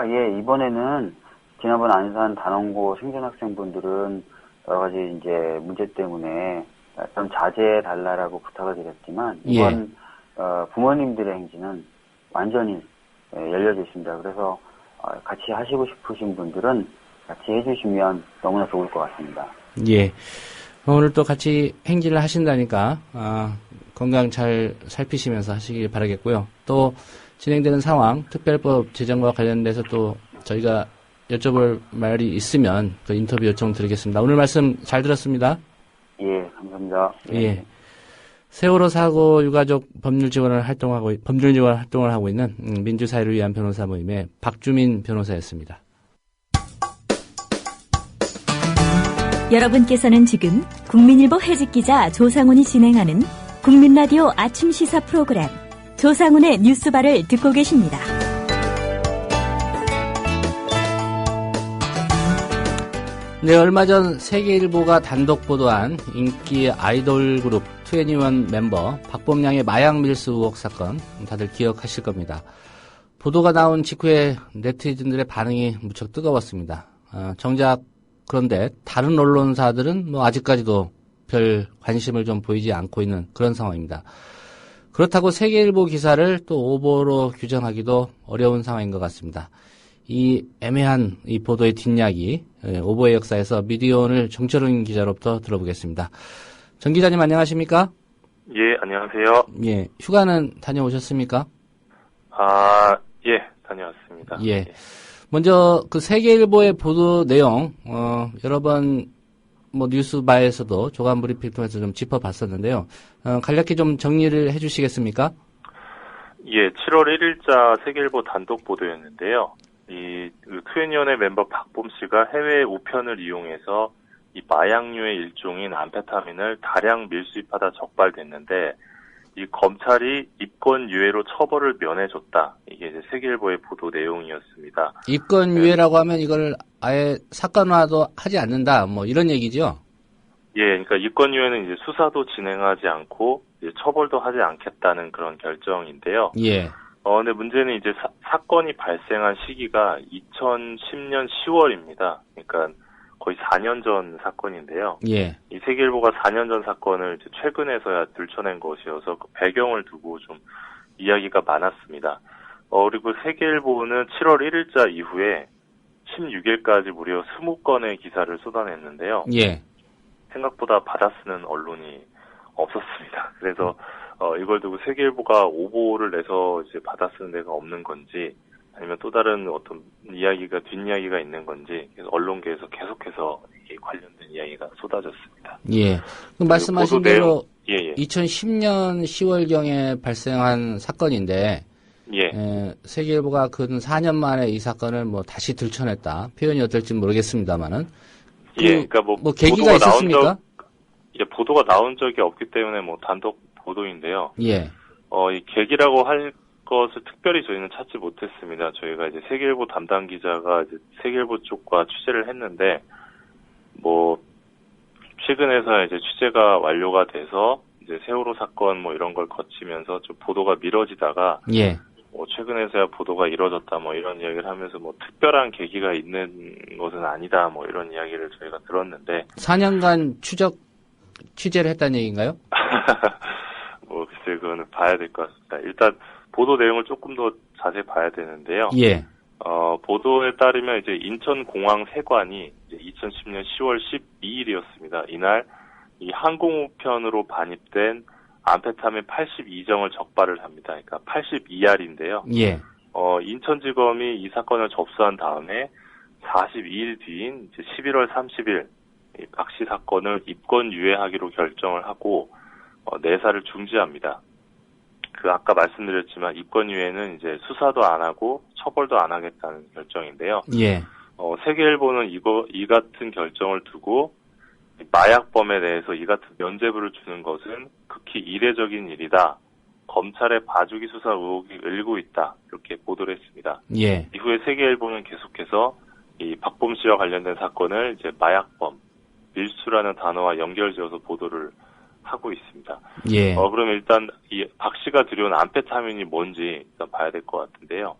예. 이번에는 지난번 안산 단원고 생존학생분들은 여러 가지 이제 문제 때문에 좀 자제해 달라라고 부탁을 드렸지만 이번 부모님들의 행진은 완전히 열려져 있습니다. 그래서 같이 하시고 싶으신 분들은 같이 해주시면 너무나 좋을 것 같습니다. 예. 오늘 또 같이 행진을 하신다니까 건강 잘 살피시면서 하시길 바라겠고요. 또 진행되는 상황, 특별법 제정과 관련돼서 또 저희가 여쭤볼 말이 있으면 그 인터뷰 요청 드리겠습니다. 오늘 말씀 잘 들었습니다. 예, 감사합니다. 예. 세월호 사고 유가족 법률 지원 활동을 하고 있는 민주사회를 위한 변호사 모임의 박주민 변호사였습니다. 여러분께서는 지금 국민일보 해직기자 조상훈이 진행하는 국민라디오 아침 시사 프로그램 조상훈의 뉴스바를 듣고 계십니다. 네, 얼마 전 세계일보가 단독 보도한 인기 아이돌 그룹 2NE1 멤버 박범량의 마약 밀수 의혹 사건 다들 기억하실 겁니다. 보도가 나온 직후에 네티즌들의 반응이 무척 뜨거웠습니다. 정작 그런데 다른 언론사들은 아직까지도 별 관심을 좀 보이지 않고 있는 그런 상황입니다. 그렇다고 세계일보 기사를 또 오보로 규정하기도 어려운 상황인 것 같습니다. 이 애매한 이 보도의 뒷이야기, 오보의 역사에서 미디어오늘 정철웅 기자로부터 들어보겠습니다. 정 기자님 안녕하십니까? 예, 안녕하세요. 예, 휴가는 다녀오셨습니까? 예, 다녀왔습니다. 예. 먼저 그 세계일보의 보도 내용, 여러 번 뉴스바에서도 조간 브리핑 통해서 좀 짚어봤었는데요. 간략히 좀 정리를 해주시겠습니까? 예, 7월 1일자 세계일보 단독 보도였는데요. 이 2NE1의 멤버 박범 씨가 해외 우편을 이용해서 이 마약류의 일종인 암페타민을 다량 밀수입하다 적발됐는데 이 검찰이 입건 유예로 처벌을 면해줬다. 이게 이제 세계일보의 보도 내용이었습니다. 입건 유예라고 하면 이걸 아예 사건화도 하지 않는다. 이런 얘기죠? 예, 그러니까 입건 유예는 이제 수사도 진행하지 않고 이제 처벌도 하지 않겠다는 그런 결정인데요. 예. 근데 문제는 이제 사건이 발생한 시기가 2010년 10월입니다. 그러니까 거의 4년 전 사건인데요. 예. 이 세계일보가 4년 전 사건을 이제 최근에서야 들춰낸 것이어서 그 배경을 두고 좀 이야기가 많았습니다. 그리고 세계일보는 7월 1일자 이후에 16일까지 무려 20건의 기사를 쏟아냈는데요. 예. 생각보다 받아쓰는 언론이 없었습니다. 그래서 이걸 두고 세계일보가 오보를 내서 이제 받아쓰는 데가 없는 건지 아니면 또 다른 어떤 뒷이야기가 있는 건지 그래서 언론계에서 계속해서 관련된 이야기가 쏟아졌습니다. 예. 말씀하신 대로 2010년 10월경에 발생한 사건인데 세계일보가 근 4년 만에 이 사건을 다시 들춰냈다. 표현이 어떨지 모르겠습니다만은. 그러니까 계기가 있었습니까? 보도가 나온 적이 없기 때문에 단독 보도인데요. 예. 이 계기라고 할 것을 특별히 저희는 찾지 못했습니다. 저희가 이제 세계일보 담당 기자가 이제 세계일보 쪽과 취재를 했는데, 최근에서 이제 취재가 완료가 돼서 이제 세월호 사건 이런 걸 거치면서 좀 보도가 미뤄지다가, 예. 최근에서야 보도가 이루어졌다 이런 이야기를 하면서 특별한 계기가 있는 것은 아니다 이런 이야기를 저희가 들었는데 4년간 취재를 했다는 얘기인가요? 글쎄 그거는 봐야 될 것 같습니다. 일단 보도 내용을 조금 더 자세히 봐야 되는데요. 예. 보도에 따르면 이제 인천공항 세관이 이제 2010년 10월 12일이었습니다. 이날 이 항공우편으로 반입된 암페타민 82정을 적발을 합니다. 그러니까 82알인데요. 예. 인천지검이 이 사건을 접수한 다음에 42일 뒤인 이제 11월 30일 이 박 씨 사건을 입건 유예하기로 결정을 하고 내사를 중지합니다. 아까 말씀드렸지만 입건 유예는 이제 수사도 안 하고 처벌도 안 하겠다는 결정인데요. 예. 세계일보는 이 같은 결정을 두고 마약범에 대해서 이 같은 면죄부를 주는 것은 극히 이례적인 일이다. 검찰의 봐주기 수사 의혹이 일고 있다. 이렇게 보도를 했습니다. 예. 이후에 세계일보는 계속해서 이 박범 씨와 관련된 사건을 이제 마약범, 밀수라는 단어와 연결지어서 보도를 하고 있습니다. 예. 그럼 일단 이 박 씨가 들여온 암페타민이 뭔지 일단 봐야 될 것 같은데요.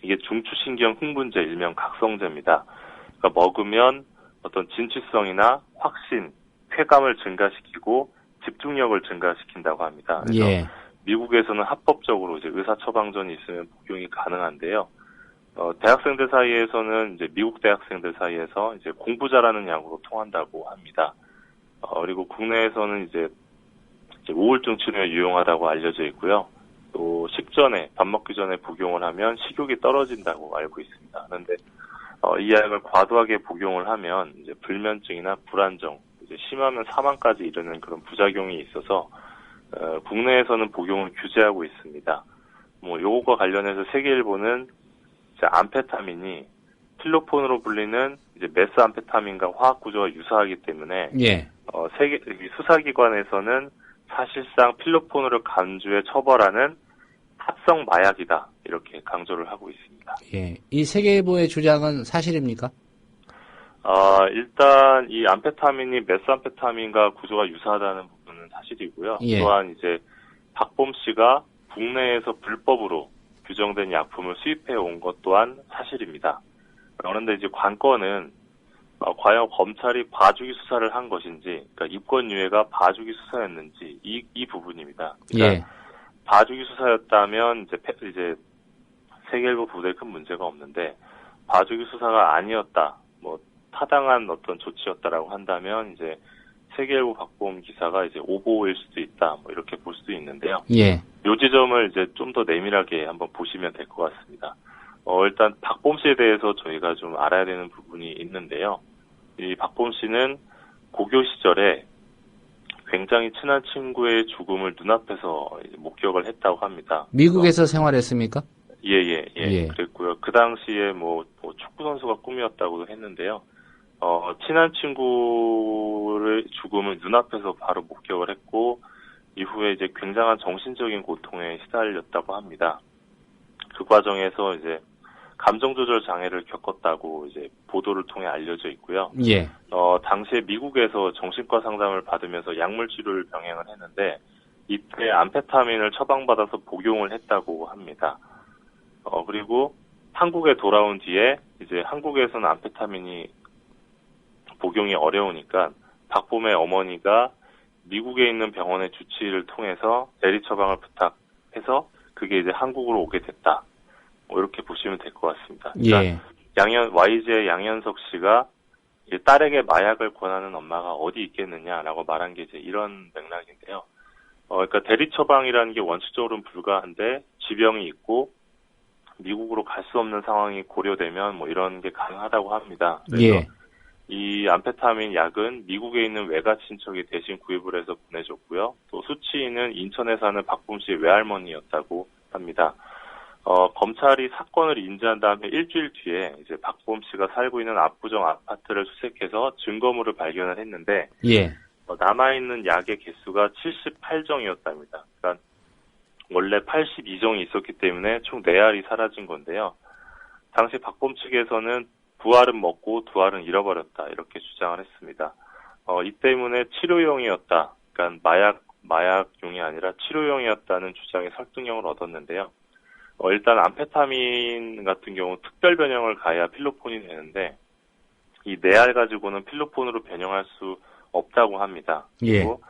이게 중추신경 흥분제, 일명 각성제입니다. 그러니까 먹으면 어떤 진취성이나 확신, 쾌감을 증가시키고 집중력을 증가시킨다고 합니다. 그래서 예. 미국에서는 합법적으로 이제 의사 처방전이 있으면 복용이 가능한데요. 대학생들 사이에서는 이제 미국 대학생들 사이에서 이제 공부 잘하는 약으로 통한다고 합니다. 그리고 국내에서는 이제 우울증 치료에 유용하다고 알려져 있고요. 또 식전에, 밥 먹기 전에 복용을 하면 식욕이 떨어진다고 알고 있습니다. 그런데 이 약을 과도하게 복용을 하면 이제 불면증이나 불안정, 이제 심하면 사망까지 이르는 그런 부작용이 있어서 국내에서는 복용을 규제하고 있습니다. 요것과 관련해서 세계일보는 이제 암페타민이 필로폰으로 불리는 이제 메스암페타민과 화학 구조가 유사하기 때문에 예. 수사기관에서는 사실상 필로폰으로 간주해 처벌하는 합성 마약이다 이렇게 강조를 하고 있습니다. 예. 이 세계일보의 주장은 사실입니까? 일단 이 암페타민이 메스암페타민과 구조가 유사하다는 부분은 사실이고요. 예. 또한 이제 박범 씨가 국내에서 불법으로 규정된 약품을 수입해 온 것 또한 사실입니다. 그런데 이제 관건은 과연 검찰이 봐주기 수사를 한 것인지, 그러니까 입건 유예가 봐주기 수사였는지 이 부분입니다. 그러니까 예. 봐주기 수사였다면 이제 세계일보 보도에 큰 문제가 없는데 봐주기 수사가 아니었다, 타당한 어떤 조치였다라고 한다면 이제 세계일보 박범 기사가 이제 오보일 수도 있다, 이렇게 볼 수도 있는데요. 예. 요 지점을 이제 좀 더 내밀하게 한번 보시면 될 것 같습니다. 일단 박범 씨에 대해서 저희가 좀 알아야 되는 부분이 있는데요. 이 박범 씨는 고교 시절에 굉장히 친한 친구의 죽음을 눈앞에서 목격을 했다고 합니다. 미국에서 생활했습니까? 예. 그랬고요. 그 당시에 축구 선수가 꿈이었다고도 했는데요. 친한 친구의 죽음을 눈앞에서 바로 목격을 했고, 이후에 이제 굉장한 정신적인 고통에 시달렸다고 합니다. 그 과정에서 이제 감정 조절 장애를 겪었다고 이제 보도를 통해 알려져 있고요. 예. 당시에 미국에서 정신과 상담을 받으면서 약물 치료를 병행을 했는데 이때 암페타민을 처방받아서 복용을 했다고 합니다. 그리고 한국에 돌아온 뒤에 이제 한국에서는 암페타민이 복용이 어려우니까 박범의 어머니가 미국에 있는 병원의 주치의를 통해서 대리 처방을 부탁해서 그게 이제 한국으로 오게 됐다. 이렇게 보시면 될 것 같습니다. 예. YG의 양현석 씨가 딸에게 마약을 권하는 엄마가 어디 있겠느냐라고 말한 게 이제 이런 맥락인데요. 그러니까 대리 처방이라는 게 원칙적으로는 불가한데 지병이 있고 미국으로 갈 수 없는 상황이 고려되면 이런 게 가능하다고 합니다. 그래서 예. 이 암페타민 약은 미국에 있는 외가 친척이 대신 구입을 해서 보내줬고요. 또 수취인은 인천에 사는 박범 씨의 외할머니였다고 합니다. 검찰이 사건을 인지한 다음에 일주일 뒤에 이제 박범 씨가 살고 있는 압구정 아파트를 수색해서 증거물을 발견을 했는데, 예. 남아있는 약의 개수가 78정이었답니다. 그러니까 원래 82정이 있었기 때문에 총 4알이 사라진 건데요. 당시 박범 측에서는 2알은 먹고 2알은 잃어버렸다 이렇게 주장을 했습니다. 이 때문에 치료용이었다. 그러니까 마약용이 아니라 치료용이었다는 주장의 설득력을 얻었는데요. 일단 암페타민 같은 경우 특별 변형을 가해야 필로폰이 되는데 이 내알 가지고는 필로폰으로 변형할 수 없다고 합니다. 그리고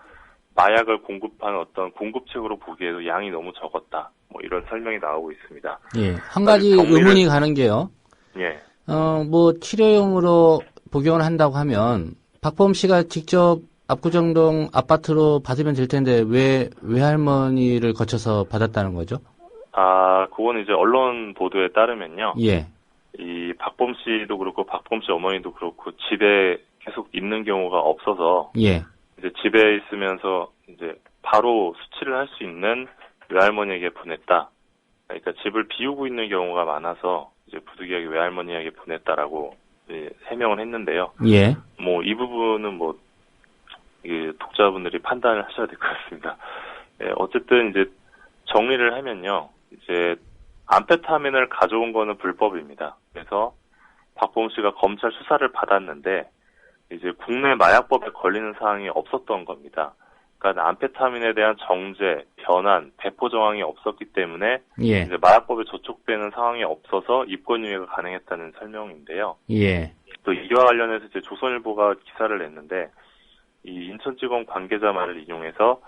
마약을 공급한 어떤 공급책으로 보기에도 양이 너무 적었다. 뭐 이런 설명이 나오고 있습니다. 예. 한 가지 의문이 가는 게요. 예. 뭐 치료용으로 복용을 한다고 하면 박범 씨가 직접 압구정동 아파트로 받으면 될 텐데 왜 외할머니를 거쳐서 받았다는 거죠? 그건 이제 언론 보도에 따르면요. 예. 이 박범 씨도 그렇고 박범 씨 어머니도 그렇고 집에 계속 있는 경우가 없어서 예. 이제 집에 있으면서 이제 바로 수치를 할 수 있는 외할머니에게 보냈다. 그러니까 집을 비우고 있는 경우가 많아서 이제 부득이하게 외할머니에게 보냈다라고 해명을 했는데요. 예. 뭐 이 부분은 뭐 독자분들이 판단을 하셔야 될 것 같습니다. 예, 어쨌든 이제 정리를 하면요. 이제 암페타민을 가져온 거는 불법입니다. 그래서 박범 씨가 검찰 수사를 받았는데 이제 국내 마약법에 걸리는 사항이 없었던 겁니다. 그러니까 암페타민에 대한 정제, 변환, 배포 정황이 없었기 때문에 예. 이제 마약법에 저촉되는 상황이 없어서 입건유예가 가능했다는 설명인데요. 예. 또 이와 관련해서 이제 조선일보가 기사를 냈는데 이 인천지검 관계자 말을 인용해서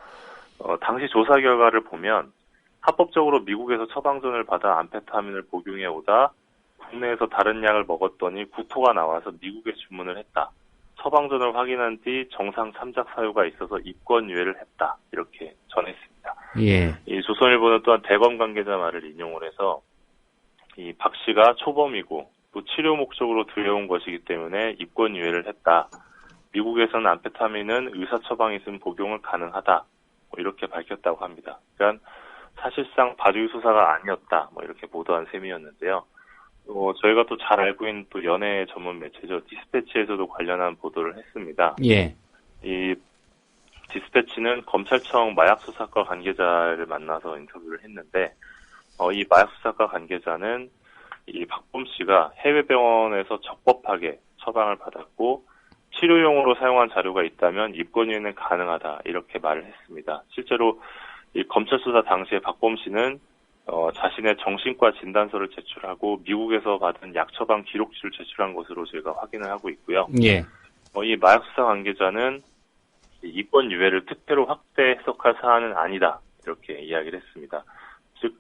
당시 조사 결과를 보면 합법적으로 미국에서 처방전을 받아 암페타민을 복용해 오다 국내에서 다른 약을 먹었더니 구토가 나와서 미국에 주문을 했다. 처방전을 확인한 뒤 정상 참작 사유가 있어서 입건유예를 했다. 이렇게 전했습니다. 예. 이 조선일보는 또한 대검 관계자 말을 인용을 해서 이 박 씨가 초범이고 또 치료 목적으로 들여온 것이기 때문에 입건유예를 했다. 미국에서는 암페타민은 의사 처방이 있으면 복용을 가능하다. 뭐 이렇게 밝혔다고 합니다. 그러니까 사실상 봐주기 수사가 아니었다. 뭐 이렇게 보도한 셈이었는데요. 저희가 또 잘 알고 있는 또 연예 전문 매체죠. 디스패치에서도 관련한 보도를 했습니다. 예. 이 디스패치는 검찰청 마약수사과 관계자를 만나서 인터뷰를 했는데, 이 마약수사과 관계자는 이 박범 씨가 해외 병원에서 적법하게 처방을 받았고, 치료용으로 사용한 자료가 있다면 입건유예는 가능하다. 이렇게 말을 했습니다. 실제로 이 검찰 수사 당시에 박범 씨는 자신의 정신과 진단서를 제출하고 미국에서 받은 약 처방 기록지를 제출한 것으로 저희가 확인을 하고 있고요. 예. 이 마약수사 관계자는 입건 유예를 특혜로 확대 해석할 사안은 아니다. 이렇게 이야기를 했습니다. 즉,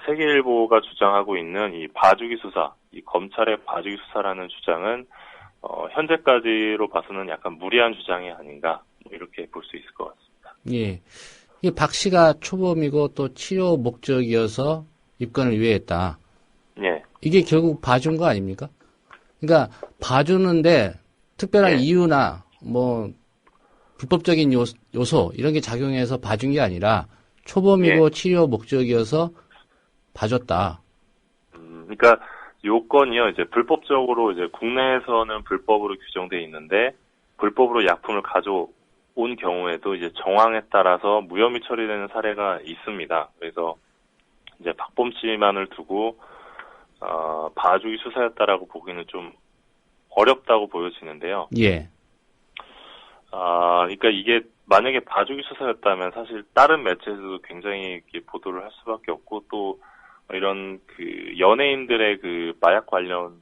세계일보가 주장하고 있는 이 봐주기 수사, 이 검찰의 봐주기 수사라는 주장은 현재까지로 봐서는 약간 무리한 주장이 아닌가 뭐 이렇게 볼 수 있을 것 같습니다. 예. 이 박 씨가 초범이고 또 치료 목적이어서 입건을 유예했다. 예. 이게 결국 봐준 거 아닙니까? 그러니까 봐주는데 특별한 이유나 뭐 불법적인 요소 이런 게 작용해서 봐준 게 아니라 초범이고 치료 목적이어서 봐줬다. 그러니까 요건이요. 이제 불법적으로 이제 국내에서는 불법으로 규정돼 있는데 불법으로 약품을 가져온 경우에도 이제 정황에 따라서 무혐의 처리되는 사례가 있습니다. 그래서 이제 박범 씨만을 두고 봐주기 수사였다라고 보기는 좀 어렵다고 보여지는데요. 예. 그러니까 이게 만약에 봐주기 수사였다면 사실 다른 매체에서도 굉장히 이렇게 보도를 할 수밖에 없고 또 이런 그 연예인들의 그 마약 관련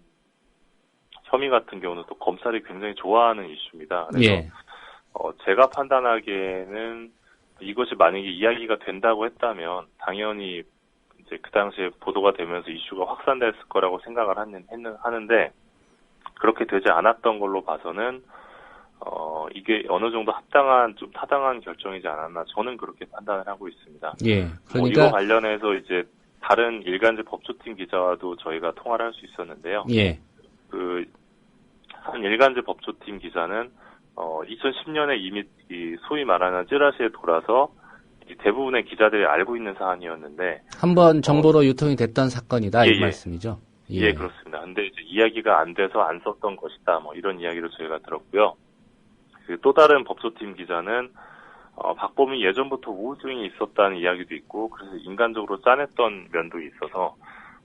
혐의 같은 경우는 또 검찰이 굉장히 좋아하는 이슈입니다. 그래서 예. 제가 판단하기에는 이것이 만약에 이야기가 된다고 했다면 당연히 이제 그 당시에 보도가 되면서 이슈가 확산됐을 거라고 생각을 하는데 그렇게 되지 않았던 걸로 봐서는 이게 어느 정도 좀 타당한 결정이지 않았나 저는 그렇게 판단을 하고 있습니다. 예. 그러니까 이거 관련해서 이제 다른 일간지 법조팀 기자와도 저희가 통화를 할 수 있었는데요. 예. 한 일간지 법조팀 기자는 2010년에 이미 소위 말하는 찌라시에 돌아서 대부분의 기자들이 알고 있는 사안이었는데 한번 정보로 유통이 됐던 사건이다 이 말씀이죠. 예, 그렇습니다. 근데 이제 이야기가 안 돼서 안 썼던 것이다. 뭐 이런 이야기를 저희가 들었고요. 또 다른 법조팀 기자는 박범이 예전부터 우울증이 있었다는 이야기도 있고 그래서 인간적으로 짠했던 면도 있어서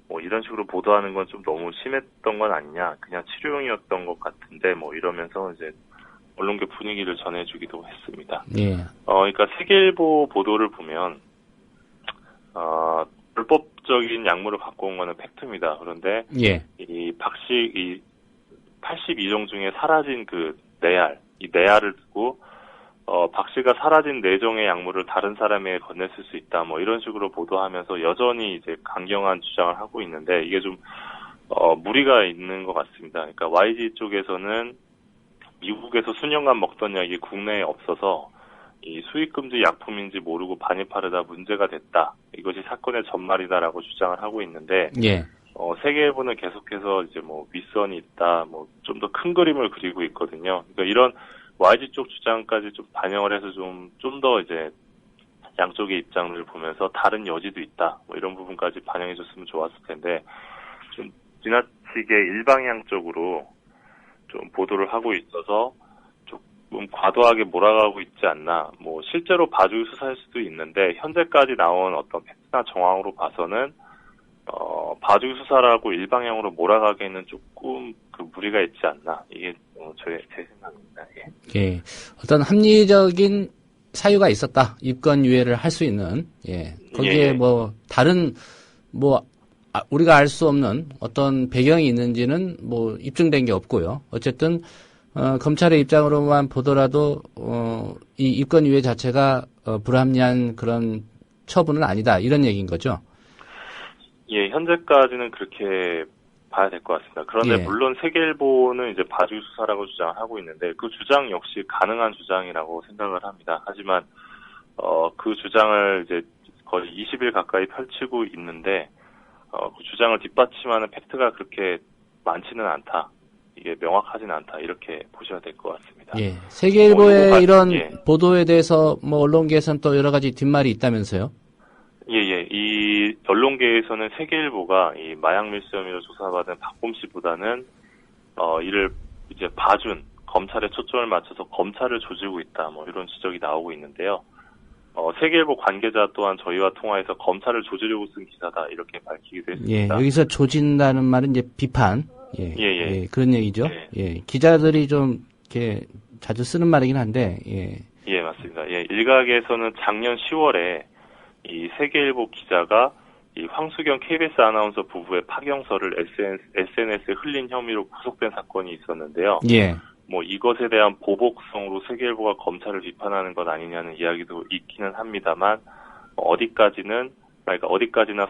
뭐 이런 식으로 보도하는 건 좀 너무 심했던 건 아니냐. 그냥 치료용이었던 것 같은데 뭐 이러면서 이제 언론계 분위기를 전해주기도 했습니다. 예. 그러니까 세계일보 보도를 보면 불법적 과학적인 약물을 갖고 온 거는 팩트입니다. 그런데 예. 이 박씨 82종 중에 사라진 그 내알, 이 내알을 두고 박씨가 사라진 4종의 약물을 다른 사람에게 건넸을 수 있다. 뭐 이런 식으로 보도하면서 여전히 이제 강경한 주장을 하고 있는데 이게 좀 무리가 있는 것 같습니다. 그러니까 YG 쪽에서는 미국에서 수년간 먹던 약이 국내에 없어서 이 수입금지 약품인지 모르고 반입하려다 문제가 됐다. 이것이 사건의 전말이다라고 주장을 하고 있는데, 예. 세계일보는 계속해서 이제 뭐 윗선이 있다, 뭐 좀 더 큰 그림을 그리고 있거든요. 그러니까 이런 YG 쪽 주장까지 좀 반영을 해서 좀 더 이제 양쪽의 입장을 보면서 다른 여지도 있다. 뭐 이런 부분까지 반영해줬으면 좋았을 텐데, 좀 지나치게 일방향적으로 좀 보도를 하고 있어서 조금 과도하게 몰아가고 있지 않나. 뭐 실제로 봐주기 수사일 수도 있는데 현재까지 나온 어떤 팩트나 정황으로 봐서는 봐주기 수사라고 일방향으로 몰아가기에는 조금 그 무리가 있지 않나. 이게 제 생각입니다. 예. 예. 어떤 합리적인 사유가 있었다. 입건 유예를 할 수 있는. 예. 거기에 예. 뭐 다른 뭐 우리가 알 수 없는 어떤 배경이 있는지는 뭐 입증된 게 없고요. 어쨌든 검찰의 입장으로만 보더라도 이 입건 유예 자체가 불합리한 그런 처분은 아니다. 이런 얘기인 거죠. 예, 현재까지는 그렇게 봐야 될 것 같습니다. 그런데 예. 물론 세계일보는 이제 봐주기 수사라고 주장을 하고 있는데 그 주장 역시 가능한 주장이라고 생각을 합니다. 하지만 그 주장을 이제 거의 20일 가까이 펼치고 있는데 그 주장을 뒷받침하는 팩트가 그렇게 많지는 않다. 이게 명확하지는 않다. 이렇게 보셔야 될 것 같습니다. 예. 세계일보의 이런 예. 보도에 대해서 뭐 언론계에서는 또 여러 가지 뒷말이 있다면서요? 예. 이 언론계에서는 세계일보가 이 마약 밀수 혐의로 조사받은 박범 씨보다는 이를 이제 봐준 검찰에 초점을 맞춰서 검찰을 조지고 있다. 뭐 이런 지적이 나오고 있는데요. 세계일보 관계자 또한 저희와 통화해서 검찰을 조지려고 쓴 기사다 이렇게 밝히기도 예. 했습니다. 여기서 조진다는 말은 이제 비판. 예. 예. 그런 얘기죠. 예. 기자들이 좀 이렇게 자주 쓰는 말이긴 한데. 예. 예, 맞습니다. 예, 일각에서는 작년 10월에 이 세계일보 기자가 이 황수경 KBS 아나운서 부부의 파경서를 SNS에 흘린 혐의로 구속된 사건이 있었는데요. 예. 뭐 이것에 대한 보복성으로 세계일보가 검찰을 비판하는 것 아니냐는 이야기도 있기는 합니다만 어디까지나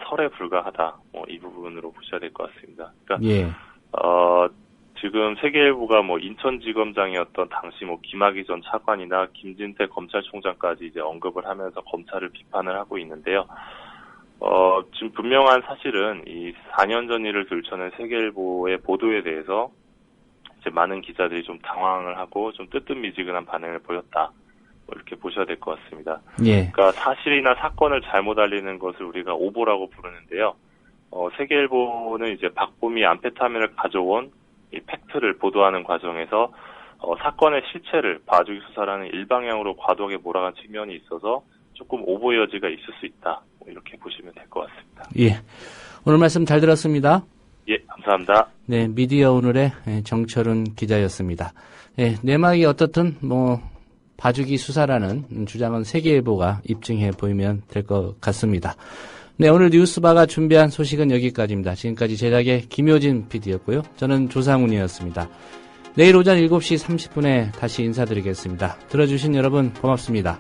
설에 불과하다. 뭐 이 부분으로 보셔야 될 것 같습니다. 그러니까 예. 지금 세계일보가 뭐 인천지검장이었던 당시 뭐 김학의 전 차관이나 김진태 검찰총장까지 이제 언급을 하면서 검찰을 비판을 하고 있는데요. 지금 분명한 사실은 이 4년 전 일을 들춰낸 세계일보의 보도에 대해서 이제 많은 기자들이 좀 당황을 하고 좀 뜨뜻미지근한 반응을 보였다. 뭐 이렇게 보셔야 될 것 같습니다. 예. 그러니까 사실이나 사건을 잘못 알리는 것을 우리가 오보라고 부르는데요. 세계일보는 이제 박범이 암페타민을 가져온 이 팩트를 보도하는 과정에서 사건의 실체를 봐주기 수사라는 일방향으로 과도하게 몰아간 측면이 있어서 조금 오보 여지가 있을 수 있다. 뭐 이렇게 보시면 될 것 같습니다. 예. 오늘 말씀 잘 들었습니다. 예, 감사합니다. 네, 미디어 오늘의 정철훈 기자였습니다. 예, 내막이 어떻든 뭐 봐주기 수사라는 주장은 세계일보가 입증해 보이면 될 것 같습니다. 네, 오늘 뉴스바가 준비한 소식은 여기까지입니다. 지금까지 제작의 김효진 PD였고요. 저는 조상훈이었습니다. 내일 오전 7시 30분에 다시 인사드리겠습니다. 들어주신 여러분 고맙습니다.